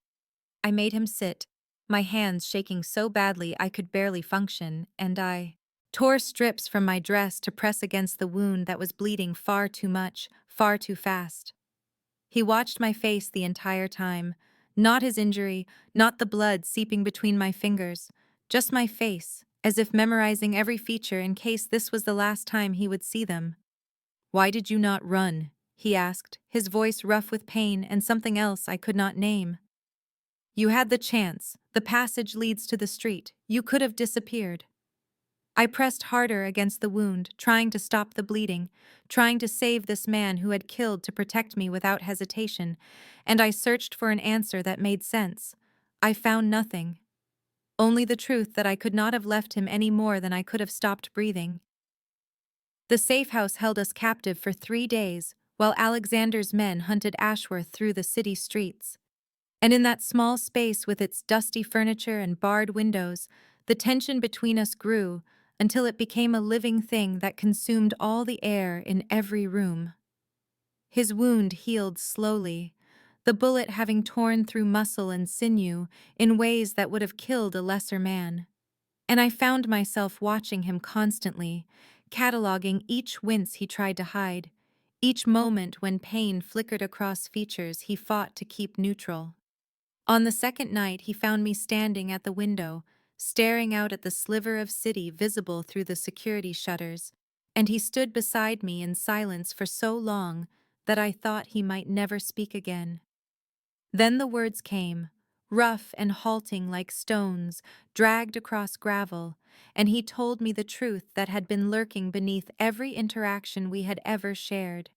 I made him sit, my hands shaking so badly I could barely function, and I tore strips from my dress to press against the wound that was bleeding far too much, far too fast. He watched my face the entire time, not his injury, not the blood seeping between my fingers, just my face, as if memorizing every feature in case this was the last time he would see them. "Why did you not run?" he asked, his voice rough with pain and something else I could not name. "You had the chance. The passage leads to the street. You could have disappeared." I pressed harder against the wound, trying to stop the bleeding, trying to save this man who had killed to protect me without hesitation, and I searched for an answer that made sense. I found nothing. Only the truth that I could not have left him any more than I could have stopped breathing. The safe house held us captive for 3 days, while Alexander's men hunted Ashworth through the city streets. And in that small space with its dusty furniture and barred windows, the tension between us grew until it became a living thing that consumed all the air in every room. His wound healed slowly, the bullet having torn through muscle and sinew in ways that would have killed a lesser man. And I found myself watching him constantly, cataloging each wince he tried to hide, each moment when pain flickered across features he fought to keep neutral. On the second night, he found me standing at the window, staring out at the sliver of city visible through the security shutters, and he stood beside me in silence for so long that I thought he might never speak again. Then the words came, rough and halting like stones dragged across gravel, and he told me the truth that had been lurking beneath every interaction we had ever shared.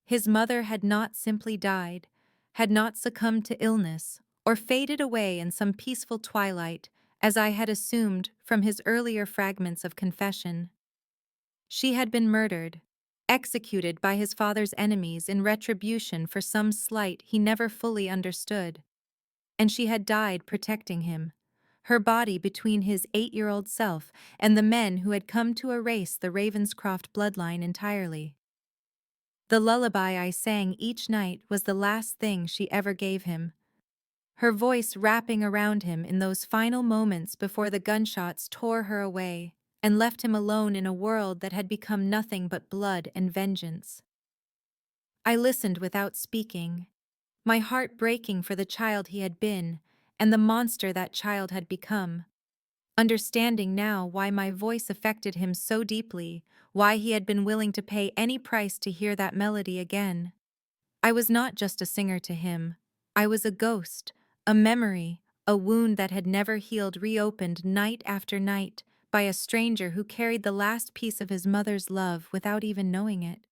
His mother had not simply died, had not succumbed to illness, or faded away in some peaceful twilight, as I had assumed from his earlier fragments of confession. She had been murdered, executed by his father's enemies in retribution for some slight he never fully understood. And she had died protecting him, her body between his 8-year-old self and the men who had come to erase the Ravenscroft bloodline entirely. The lullaby I sang each night was the last thing she ever gave him, her voice wrapping around him in those final moments before the gunshots tore her away and left him alone in a world that had become nothing but blood and vengeance. I listened without speaking, my heart breaking for the child he had been and the monster that child had become, understanding now why my voice affected him so deeply, why he had been willing to pay any price to hear that melody again. I was not just a singer to him. I was a ghost, a memory, a wound that had never healed reopened night after night by a stranger who carried the last piece of his mother's love without even knowing it.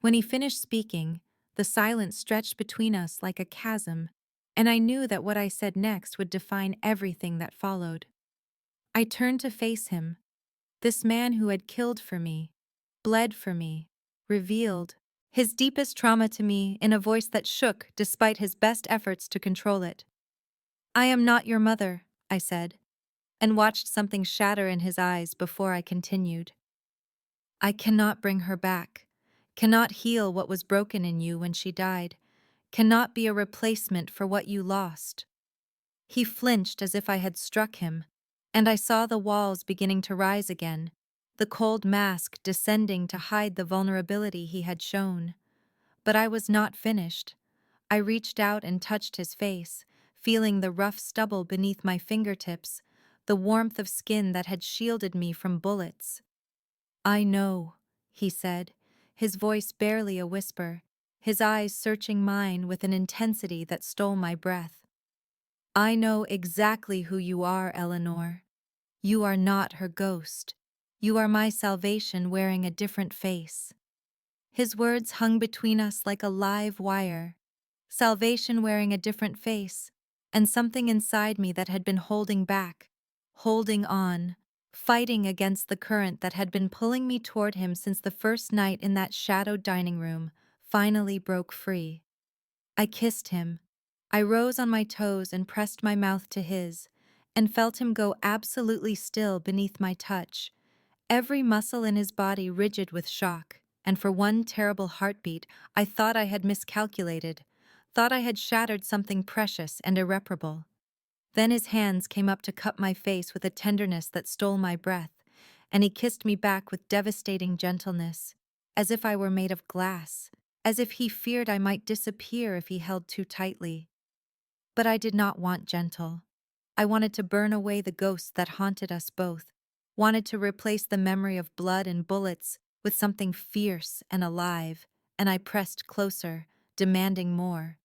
When he finished speaking, the silence stretched between us like a chasm, and I knew that what I said next would define everything that followed. I turned to face him, this man who had killed for me, bled for me, revealed his deepest trauma to me in a voice that shook despite his best efforts to control it. "I am not your mother," I said, and watched something shatter in his eyes before I continued. "I cannot bring her back, cannot heal what was broken in you when she died, cannot be a replacement for what you lost." He flinched as if I had struck him, and I saw the walls beginning to rise again, the cold mask descending to hide the vulnerability he had shown. But I was not finished. I reached out and touched his face, feeling the rough stubble beneath my fingertips, the warmth of skin that had shielded me from bullets. "I know," he said, his voice barely a whisper, his eyes searching mine with an intensity that stole my breath. "I know exactly who you are, Eleanor. You are not her ghost. You are my salvation wearing a different face." His words hung between us like a live wire. Salvation wearing a different face, and something inside me that had been holding back, holding on, fighting against the current that had been pulling me toward him since the first night in that shadowed dining room, finally broke free. I kissed him. I rose on my toes and pressed my mouth to his, and felt him go absolutely still beneath my touch, every muscle in his body rigid with shock, and for one terrible heartbeat, I thought I had miscalculated, thought I had shattered something precious and irreparable. Then his hands came up to cup my face with a tenderness that stole my breath, and he kissed me back with devastating gentleness, as if I were made of glass, as if he feared I might disappear if he held too tightly. But I did not want gentle. I wanted to burn away the ghosts that haunted us both, wanted to replace the memory of blood and bullets with something fierce and alive, and I pressed closer, demanding more.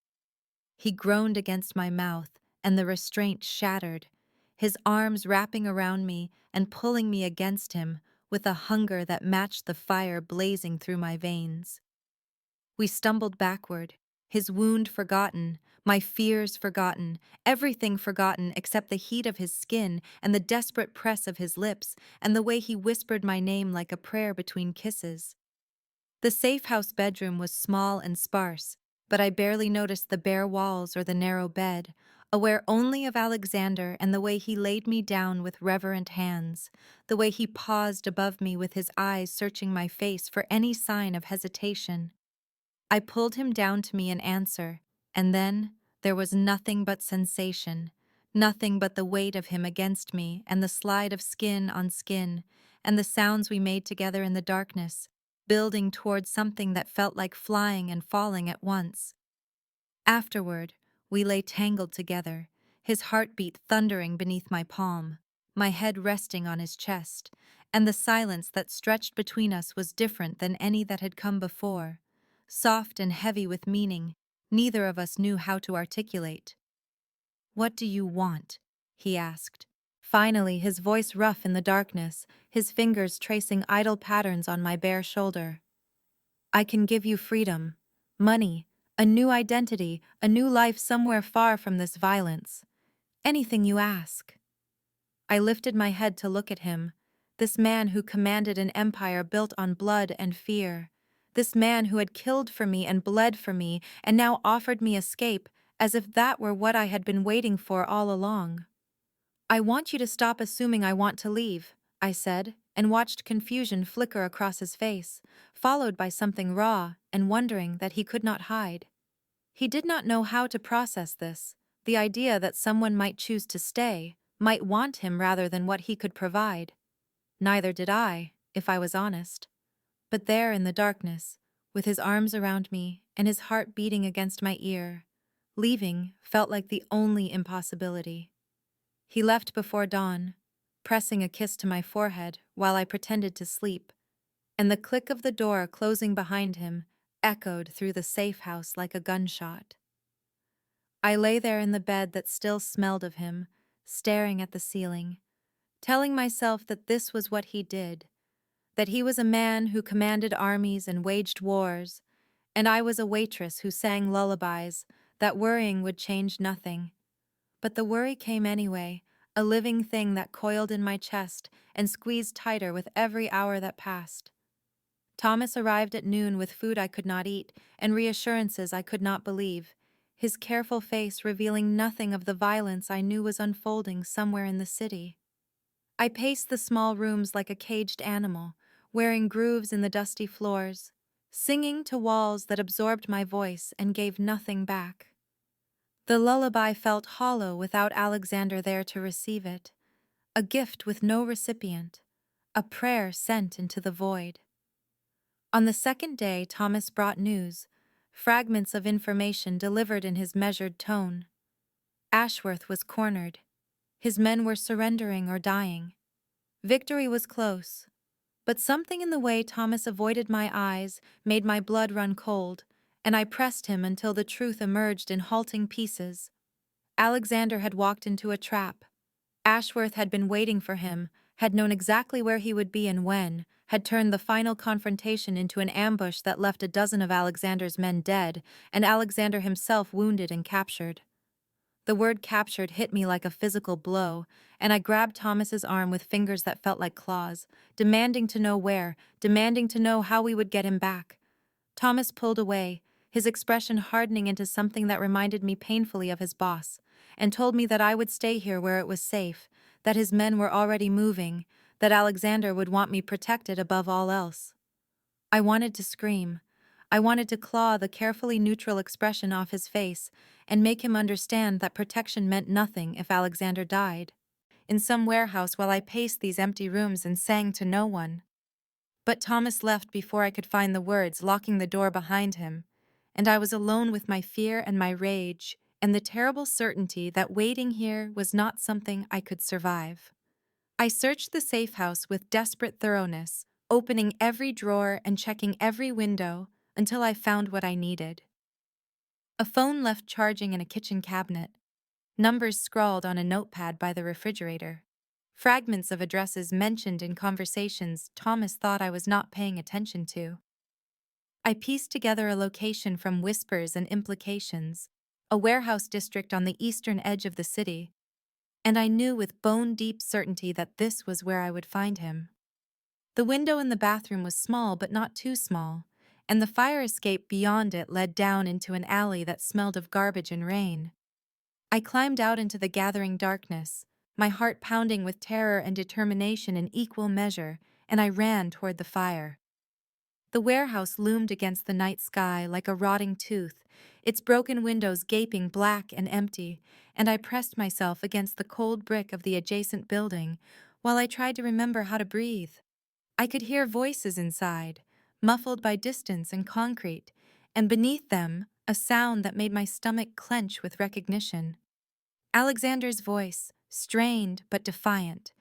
He groaned against my mouth, and the restraint shattered, his arms wrapping around me and pulling me against him with a hunger that matched the fire blazing through my veins. We stumbled backward, his wound forgotten, my fears forgotten, everything forgotten except the heat of his skin and the desperate press of his lips and the way he whispered my name like a prayer between kisses. The safe house bedroom was small and sparse, but I barely noticed the bare walls or the narrow bed, aware only of Alexander and the way he laid me down with reverent hands, the way he paused above me with his eyes searching my face for any sign of hesitation. I pulled him down to me in answer, and then there was nothing but sensation, nothing but the weight of him against me and the slide of skin on skin, and the sounds we made together in the darkness, building towards something that felt like flying and falling at once. Afterward, we lay tangled together, his heartbeat thundering beneath my palm. my head resting on his chest, and the silence that stretched between us was different than any that had come before, soft and heavy with meaning neither of us knew how to articulate. "What do you want?" he asked. Finally, his voice rough in the darkness, his fingers tracing idle patterns on my bare shoulder. "I can give you freedom, money, a new identity, a new life somewhere far from this violence. Anything you ask." I lifted my head to look at him, this man who commanded an empire built on blood and fear, this man who had killed for me and bled for me and now offered me escape as if that were what I had been waiting for all along. "I want you to stop assuming I want to leave," I said, and watched confusion flicker across his face, followed by something raw and wondering that he could not hide. He did not know how to process this, the idea that someone might choose to stay, might want him rather than what he could provide. Neither did I, if I was honest. But there in the darkness, with his arms around me and his heart beating against my ear, leaving felt like the only impossibility. He left before dawn, pressing a kiss to my forehead while I pretended to sleep, and the click of the door closing behind him echoed through the safe house like a gunshot. I lay there in the bed that still smelled of him, staring at the ceiling, telling myself that this was what he did, that he was a man who commanded armies and waged wars, and I was a waitress who sang lullabies, that worrying would change nothing. But the worry came anyway, a living thing that coiled in my chest and squeezed tighter with every hour that passed. Thomas arrived at noon with food I could not eat and reassurances I could not believe, his careful face revealing nothing of the violence I knew was unfolding somewhere in the city. I paced the small rooms like a caged animal, wearing grooves in the dusty floors, singing to walls that absorbed my voice and gave nothing back. The lullaby felt hollow without Alexander there to receive it, a gift with no recipient, a prayer sent into the void. On the second day, Thomas brought news, fragments of information delivered in his measured tone. Ashworth was cornered. His men were surrendering or dying. Victory was close, but something in the way Thomas avoided my eyes made my blood run cold, and I pressed him until the truth emerged in halting pieces. Alexander had walked into a trap. Ashworth had been waiting for him, had known exactly where he would be and when, had turned the final confrontation into an ambush that left a dozen of Alexander's men dead, and Alexander himself wounded and captured. The word captured hit me like a physical blow, and I grabbed Thomas's arm with fingers that felt like claws, demanding to know where, demanding to know how we would get him back. Thomas pulled away, his expression hardening into something that reminded me painfully of his boss, and told me that I would stay here where it was safe, that his men were already moving, that Alexander would want me protected above all else. I wanted to scream. I wanted to claw the carefully neutral expression off his face and make him understand that protection meant nothing if Alexander died. In some warehouse while I paced these empty rooms and sang to no one. But Thomas left before I could find the words, locking the door behind him, and I was alone with my fear and my rage and the terrible certainty that waiting here was not something I could survive. I searched the safe house with desperate thoroughness, opening every drawer and checking every window until I found what I needed. A phone left charging in a kitchen cabinet, numbers scrawled on a notepad by the refrigerator, fragments of addresses mentioned in conversations Thomas thought I was not paying attention to. I pieced together a location from whispers and implications, a warehouse district on the eastern edge of the city, and I knew with bone-deep certainty that this was where I would find him. The window in the bathroom was small but not too small, and the fire escape beyond it led down into an alley that smelled of garbage and rain. I climbed out into the gathering darkness, my heart pounding with terror and determination in equal measure, and I ran toward the fire. The warehouse loomed against the night sky like a rotting tooth, its broken windows gaping black and empty, and I pressed myself against the cold brick of the adjacent building while I tried to remember how to breathe. I could hear voices inside, muffled by distance and concrete, and beneath them, a sound that made my stomach clench with recognition. Alexander's voice, strained but defiant,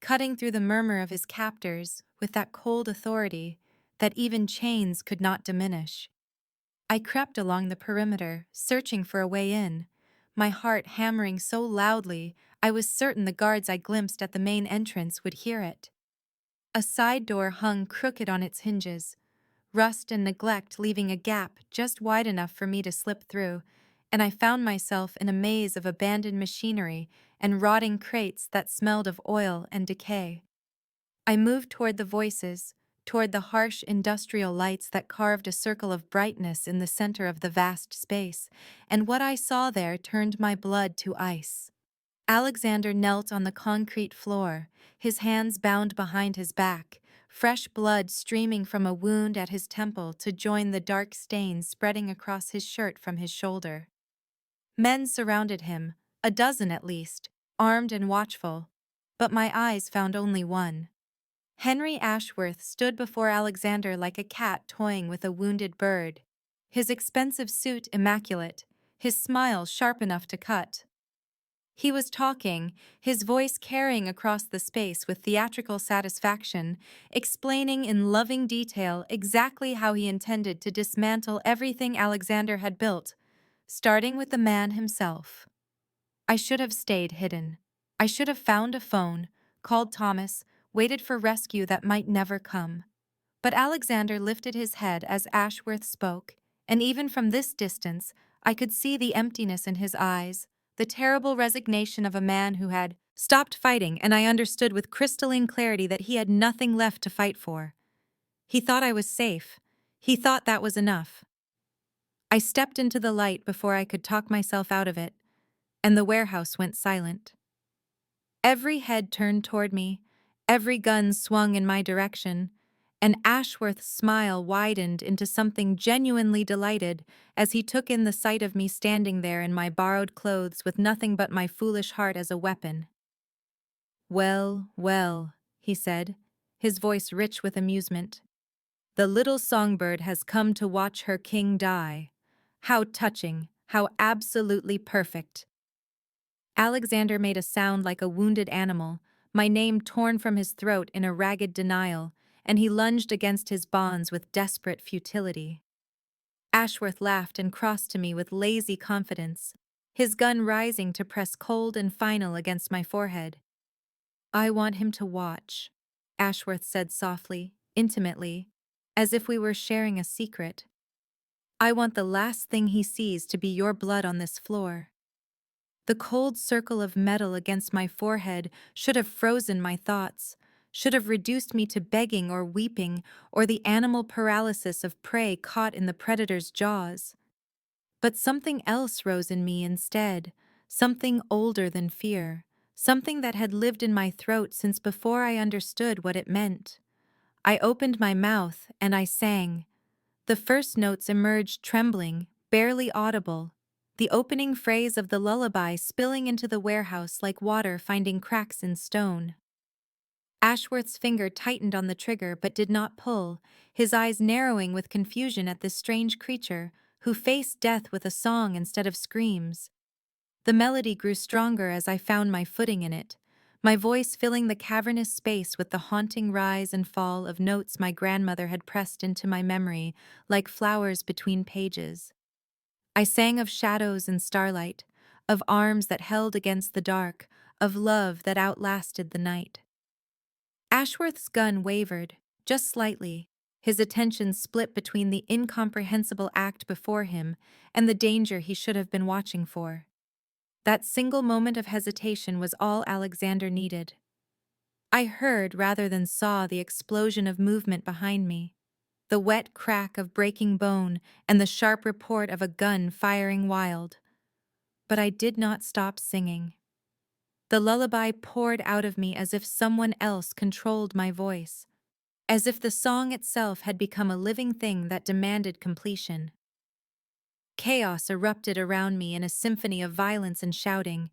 cutting through the murmur of his captors with that cold authority that even chains could not diminish. I crept along the perimeter, searching for a way in, my heart hammering so loudly I was certain the guards I glimpsed at the main entrance would hear it. A side door hung crooked on its hinges, rust and neglect leaving a gap just wide enough for me to slip through, and I found myself in a maze of abandoned machinery and rotting crates that smelled of oil and decay. I moved toward the voices, toward the harsh industrial lights that carved a circle of brightness in the center of the vast space, and what I saw there turned my blood to ice. Alexander knelt on the concrete floor, his hands bound behind his back, fresh blood streaming from a wound at his temple to join the dark stains spreading across his shirt from his shoulder. Men surrounded him, a dozen at least, armed and watchful, but my eyes found only one. Henry Ashworth stood before Alexander like a cat toying with a wounded bird, his expensive suit immaculate, his smile sharp enough to cut. He was talking, his voice carrying across the space with theatrical satisfaction, explaining in loving detail exactly how he intended to dismantle everything Alexander had built, starting with the man himself. I should have stayed hidden. I should have found a phone, called Thomas, waited for rescue that might never come. But Alexander lifted his head as Ashworth spoke, and even from this distance, I could see the emptiness in his eyes, the terrible resignation of a man who had stopped fighting, and I understood with crystalline clarity that he had nothing left to fight for. He thought I was safe. He thought that was enough. I stepped into the light before I could talk myself out of it, and the warehouse went silent. Every head turned toward me, every gun swung in my direction, and Ashworth's smile widened into something genuinely delighted as he took in the sight of me standing there in my borrowed clothes with nothing but my foolish heart as a weapon. "Well, well," he said, his voice rich with amusement. "The little songbird has come to watch her king die. How touching, how absolutely perfect." Alexander made a sound like a wounded animal, my name torn from his throat in a ragged denial, and he lunged against his bonds with desperate futility. Ashworth laughed and crossed to me with lazy confidence, his gun rising to press cold and final against my forehead. "I want him to watch," Ashworth said softly, intimately, as if we were sharing a secret. "I want the last thing he sees to be your blood on this floor." The cold circle of metal against my forehead should have frozen my thoughts, should have reduced me to begging or weeping, or the animal paralysis of prey caught in the predator's jaws. But something else rose in me instead, something older than fear, something that had lived in my throat since before I understood what it meant. I opened my mouth and I sang. The first notes emerged trembling, barely audible, the opening phrase of the lullaby spilling into the warehouse like water finding cracks in stone. Ashworth's finger tightened on the trigger but did not pull, his eyes narrowing with confusion at this strange creature who faced death with a song instead of screams. The melody grew stronger as I found my footing in it, my voice filling the cavernous space with the haunting rise and fall of notes my grandmother had pressed into my memory like flowers between pages. I sang of shadows and starlight, of arms that held against the dark, of love that outlasted the night. Ashworth's gun wavered, just slightly, his attention split between the incomprehensible act before him and the danger he should have been watching for. That single moment of hesitation was all Alexander needed. I heard rather than saw the explosion of movement behind me, the wet crack of breaking bone and the sharp report of a gun firing wild. But I did not stop singing. The lullaby poured out of me as if someone else controlled my voice, as if the song itself had become a living thing that demanded completion. Chaos erupted around me in a symphony of violence and shouting,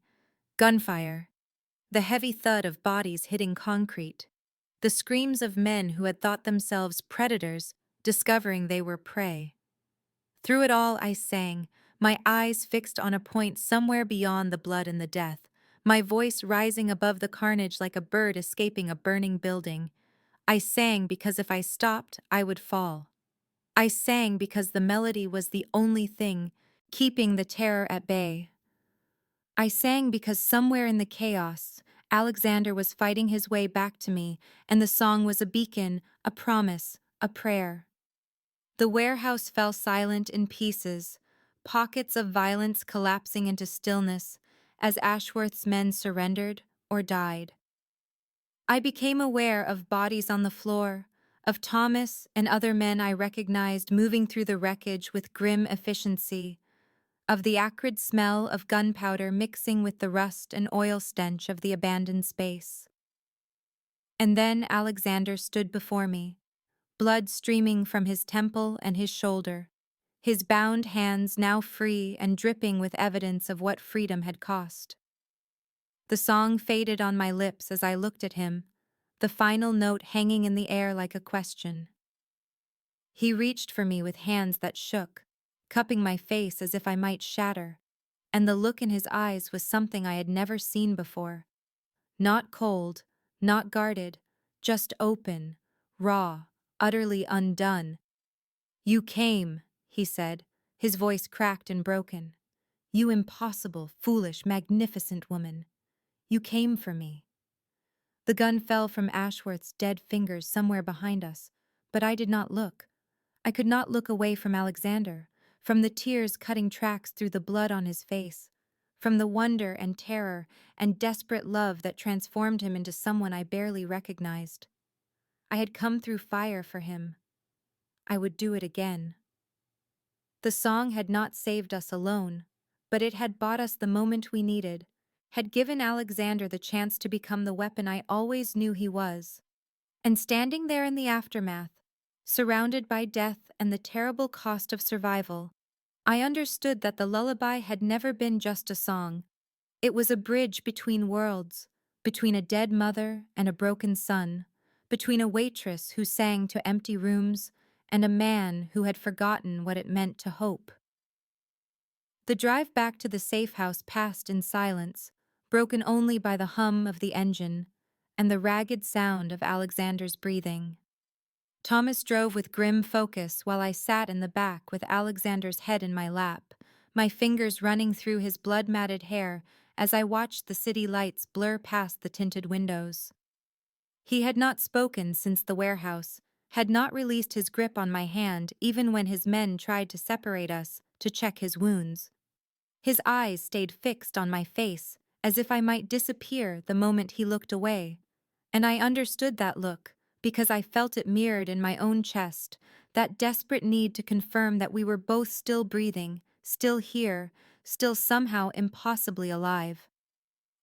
gunfire, the heavy thud of bodies hitting concrete, the screams of men who had thought themselves predators, discovering they were prey. Through it all I sang, my eyes fixed on a point somewhere beyond the blood and the death, my voice rising above the carnage like a bird escaping a burning building. I sang because if I stopped, I would fall. I sang because the melody was the only thing keeping the terror at bay. I sang because somewhere in the chaos, Alexander was fighting his way back to me, and the song was a beacon, a promise, a prayer. The warehouse fell silent in pieces, pockets of violence collapsing into stillness as Ashworth's men surrendered or died. I became aware of bodies on the floor, of Thomas and other men I recognized moving through the wreckage with grim efficiency, of the acrid smell of gunpowder mixing with the rust and oil stench of the abandoned space. And then Alexander stood before me, blood streaming from his temple and his shoulder, his bound hands now free and dripping with evidence of what freedom had cost. The song faded on my lips as I looked at him, the final note hanging in the air like a question. He reached for me with hands that shook, cupping my face as if I might shatter, and the look in his eyes was something I had never seen before. Not cold, not guarded, just open, raw, utterly undone. "You came," he said, his voice cracked and broken. "You impossible, foolish, magnificent woman. You came for me." The gun fell from Ashworth's dead fingers somewhere behind us, but I did not look. I could not look away from Alexander, from the tears cutting tracks through the blood on his face, from the wonder and terror and desperate love that transformed him into someone I barely recognized. I had come through fire for him. I would do it again. The song had not saved us alone, but it had bought us the moment we needed, had given Alexander the chance to become the weapon I always knew he was. And standing there in the aftermath, surrounded by death and the terrible cost of survival, I understood that the lullaby had never been just a song. It was a bridge between worlds, between a dead mother and a broken son, between a waitress who sang to empty rooms and a man who had forgotten what it meant to hope. The drive back to the safe house passed in silence, broken only by the hum of the engine and the ragged sound of Alexander's breathing. Thomas drove with grim focus while I sat in the back with Alexander's head in my lap, my fingers running through his blood-matted hair as I watched the city lights blur past the tinted windows. He had not spoken since the warehouse, had not released his grip on my hand even when his men tried to separate us to check his wounds. His eyes stayed fixed on my face, as if I might disappear the moment he looked away. And I understood that look, because I felt it mirrored in my own chest, that desperate need to confirm that we were both still breathing, still here, still somehow impossibly alive.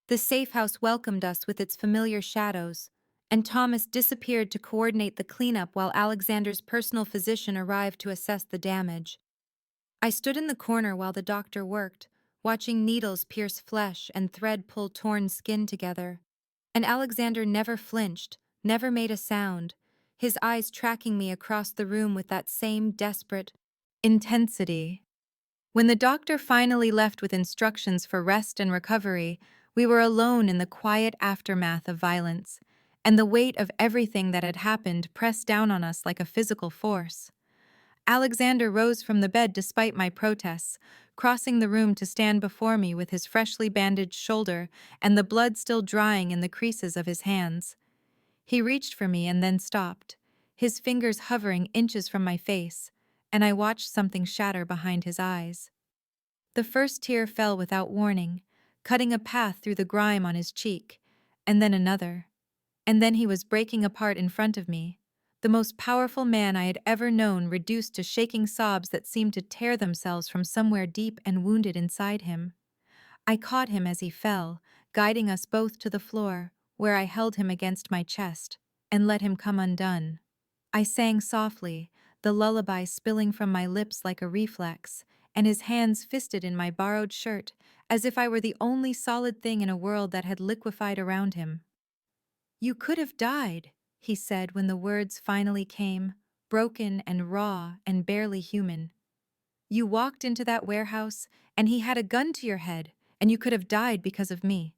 The safe house welcomed us with its familiar shadows, and Thomas disappeared to coordinate the cleanup while Alexander's personal physician arrived to assess the damage. I stood in the corner while the doctor worked, watching needles pierce flesh and thread pull torn skin together. And Alexander never flinched, never made a sound, his eyes tracking me across the room with that same desperate intensity. When the doctor finally left with instructions for rest and recovery, we were alone in the quiet aftermath of violence, and the weight of everything that had happened pressed down on us like a physical force. Alexander rose from the bed despite my protests, crossing the room to stand before me with his freshly bandaged shoulder and the blood still drying in the creases of his hands. He reached for me and then stopped, his fingers hovering inches from my face, and I watched something shatter behind his eyes. The first tear fell without warning, cutting a path through the grime on his cheek, and then another. And then he was breaking apart in front of me, the most powerful man I had ever known reduced to shaking sobs that seemed to tear themselves from somewhere deep and wounded inside him. I caught him as he fell, guiding us both to the floor, where I held him against my chest, and let him come undone. I sang softly, the lullaby spilling from my lips like a reflex, and his hands fisted in my borrowed shirt, as if I were the only solid thing in a world that had liquefied around him. "You could have died," he said when the words finally came, broken and raw and barely human. "You walked into that warehouse, and he had a gun to your head, and you could have died because of me.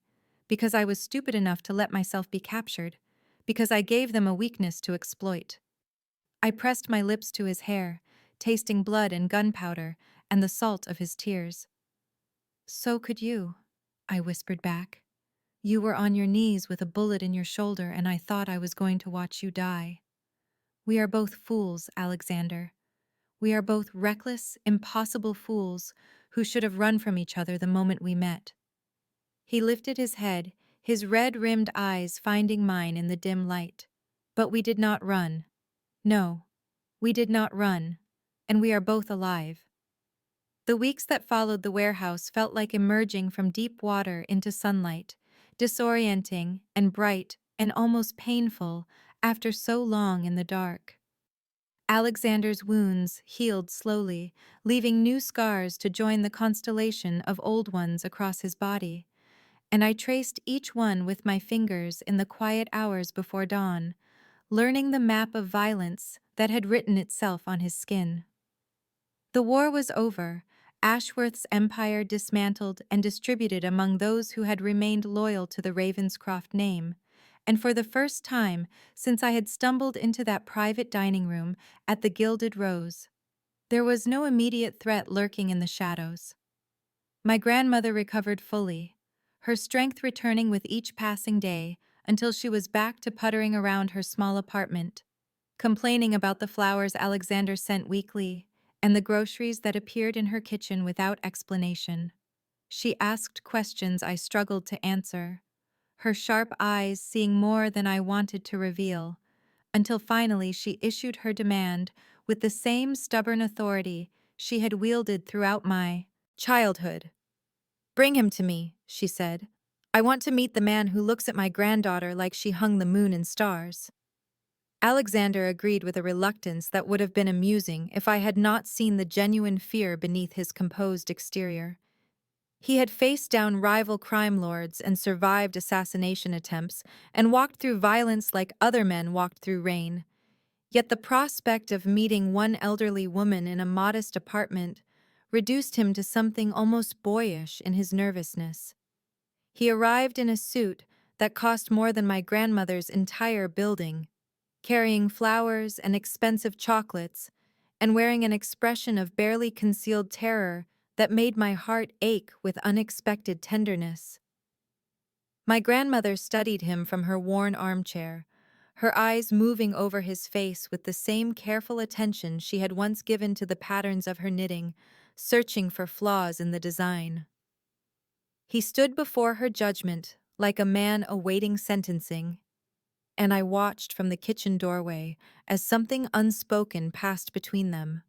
because I was stupid enough to let myself be captured, because I gave them a weakness to exploit. I pressed my lips to his hair, tasting blood and gunpowder and the salt of his tears. "So could you," I whispered back. "You were on your knees with a bullet in your shoulder, and I thought I was going to watch you die. We are both fools, Alexander. We are both reckless, impossible fools who should have run from each other the moment we met." He lifted his head, his red-rimmed eyes finding mine in the dim light. "But we did not run. No, we did not run, and we are both alive." The weeks that followed the warehouse felt like emerging from deep water into sunlight, disorienting and bright and almost painful after so long in the dark. Alexander's wounds healed slowly, leaving new scars to join the constellation of old ones across his body, and I traced each one with my fingers in the quiet hours before dawn, learning the map of violence that had written itself on his skin. The war was over, Ashworth's empire dismantled and distributed among those who had remained loyal to the Ravenscroft name, and for the first time since I had stumbled into that private dining room at the Gilded Rose, there was no immediate threat lurking in the shadows. My grandmother recovered fully, her strength returning with each passing day until she was back to puttering around her small apartment, complaining about the flowers Alexander sent weekly and the groceries that appeared in her kitchen without explanation. She asked questions I struggled to answer, her sharp eyes seeing more than I wanted to reveal, until finally she issued her demand with the same stubborn authority she had wielded throughout my childhood. "Bring him to me," she said. "I want to meet the man who looks at my granddaughter like she hung the moon and stars." Alexander agreed with a reluctance that would have been amusing if I had not seen the genuine fear beneath his composed exterior. He had faced down rival crime lords and survived assassination attempts and walked through violence like other men walked through rain. Yet the prospect of meeting one elderly woman in a modest apartment reduced him to something almost boyish in his nervousness. He arrived in a suit that cost more than my grandmother's entire building, carrying flowers and expensive chocolates, and wearing an expression of barely concealed terror that made my heart ache with unexpected tenderness. My grandmother studied him from her worn armchair, her eyes moving over his face with the same careful attention she had once given to the patterns of her knitting, searching for flaws in the design. He stood before her judgment like a man awaiting sentencing, and I watched from the kitchen doorway as something unspoken passed between them.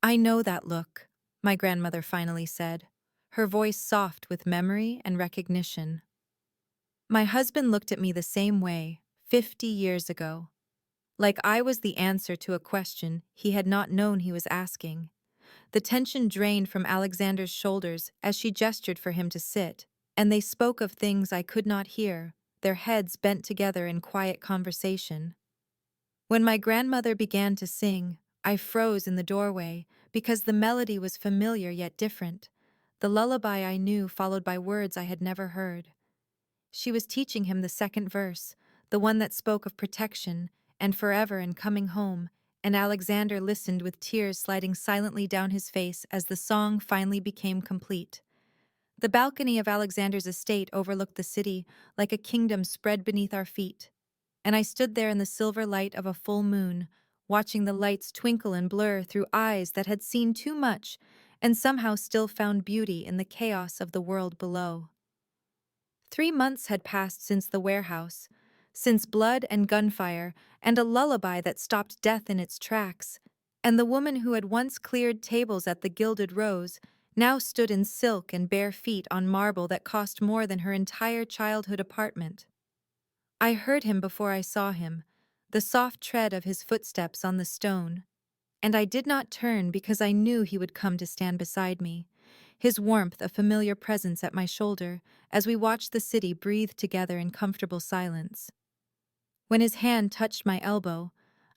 "I know that look," my grandmother finally said, her voice soft with memory and recognition. "My husband looked at me the same way, 50 years ago, like I was the answer to a question he had not known he was asking." The tension drained from Alexander's shoulders as she gestured for him to sit, and they spoke of things I could not hear, their heads bent together in quiet conversation. When my grandmother began to sing, I froze in the doorway because the melody was familiar yet different, the lullaby I knew followed by words I had never heard. She was teaching him the second verse, the one that spoke of protection and forever and coming home, and Alexander listened with tears sliding silently down his face as the song finally became complete. The balcony of Alexander's estate overlooked the city like a kingdom spread beneath our feet, and I stood there in the silver light of a full moon, watching the lights twinkle and blur through eyes that had seen too much and somehow still found beauty in the chaos of the world below. 3 months had passed since the warehouse, since blood and gunfire and a lullaby that stopped death in its tracks, and the woman who had once cleared tables at the Gilded Rose now stood in silk and bare feet on marble that cost more than her entire childhood apartment. I heard him before I saw him, the soft tread of his footsteps on the stone, and I did not turn because I knew he would come to stand beside me, his warmth a familiar presence at my shoulder as we watched the city breathe together in comfortable silence. When his hand touched my elbow,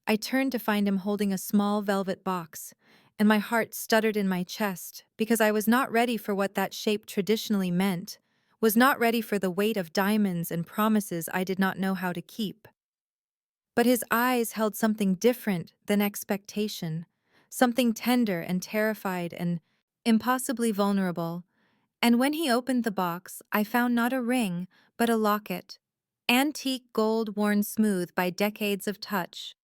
I turned to find him holding a small velvet box, and my heart stuttered in my chest because I was not ready for what that shape traditionally meant, was not ready for the weight of diamonds and promises I did not know how to keep. But his eyes held something different than expectation, something tender and terrified and impossibly vulnerable. And when he opened the box, I found not a ring, but a locket, antique gold worn smooth by decades of touch.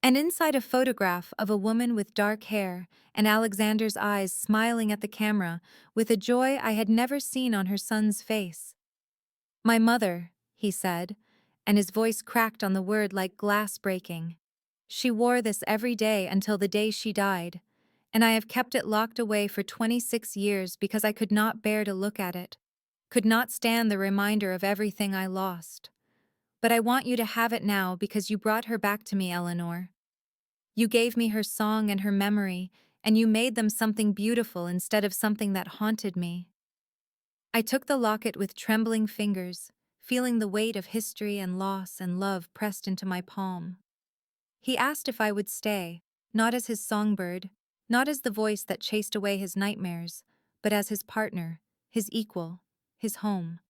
And inside a photograph of a woman with dark hair and Alexander's eyes smiling at the camera with a joy I had never seen on her son's face. "My mother," he said, and his voice cracked on the word like glass breaking. "She wore this every day until the day she died, and I have kept it locked away for 26 years because I could not bear to look at it, could not stand the reminder of everything I lost. But I want you to have it now because you brought her back to me, Eleanor. You gave me her song and her memory, and you made them something beautiful instead of something that haunted me." I took the locket with trembling fingers, feeling the weight of history and loss and love pressed into my palm. He asked if I would stay, not as his songbird, not as the voice that chased away his nightmares, but as his partner, his equal, his home.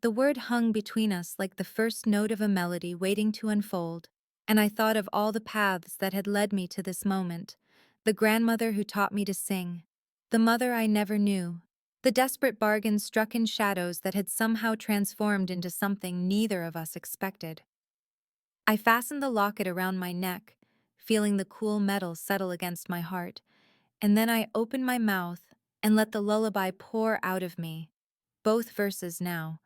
The word hung between us like the first note of a melody waiting to unfold, and I thought of all the paths that had led me to this moment, the grandmother who taught me to sing, the mother I never knew, the desperate bargains struck in shadows that had somehow transformed into something neither of us expected. I fastened the locket around my neck, feeling the cool metal settle against my heart, and then I opened my mouth and let the lullaby pour out of me, both verses now.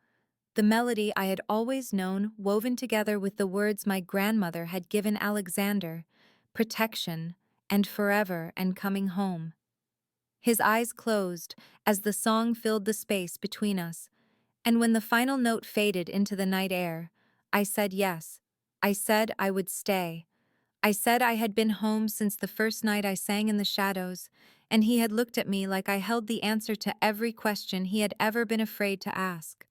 The melody I had always known woven together with the words my grandmother had given Alexander, protection, and forever and coming home. His eyes closed as the song filled the space between us, and when the final note faded into the night air, I said yes. I said I would stay. I said I had been home since the first night I sang in the shadows, and he had looked at me like I held the answer to every question he had ever been afraid to ask.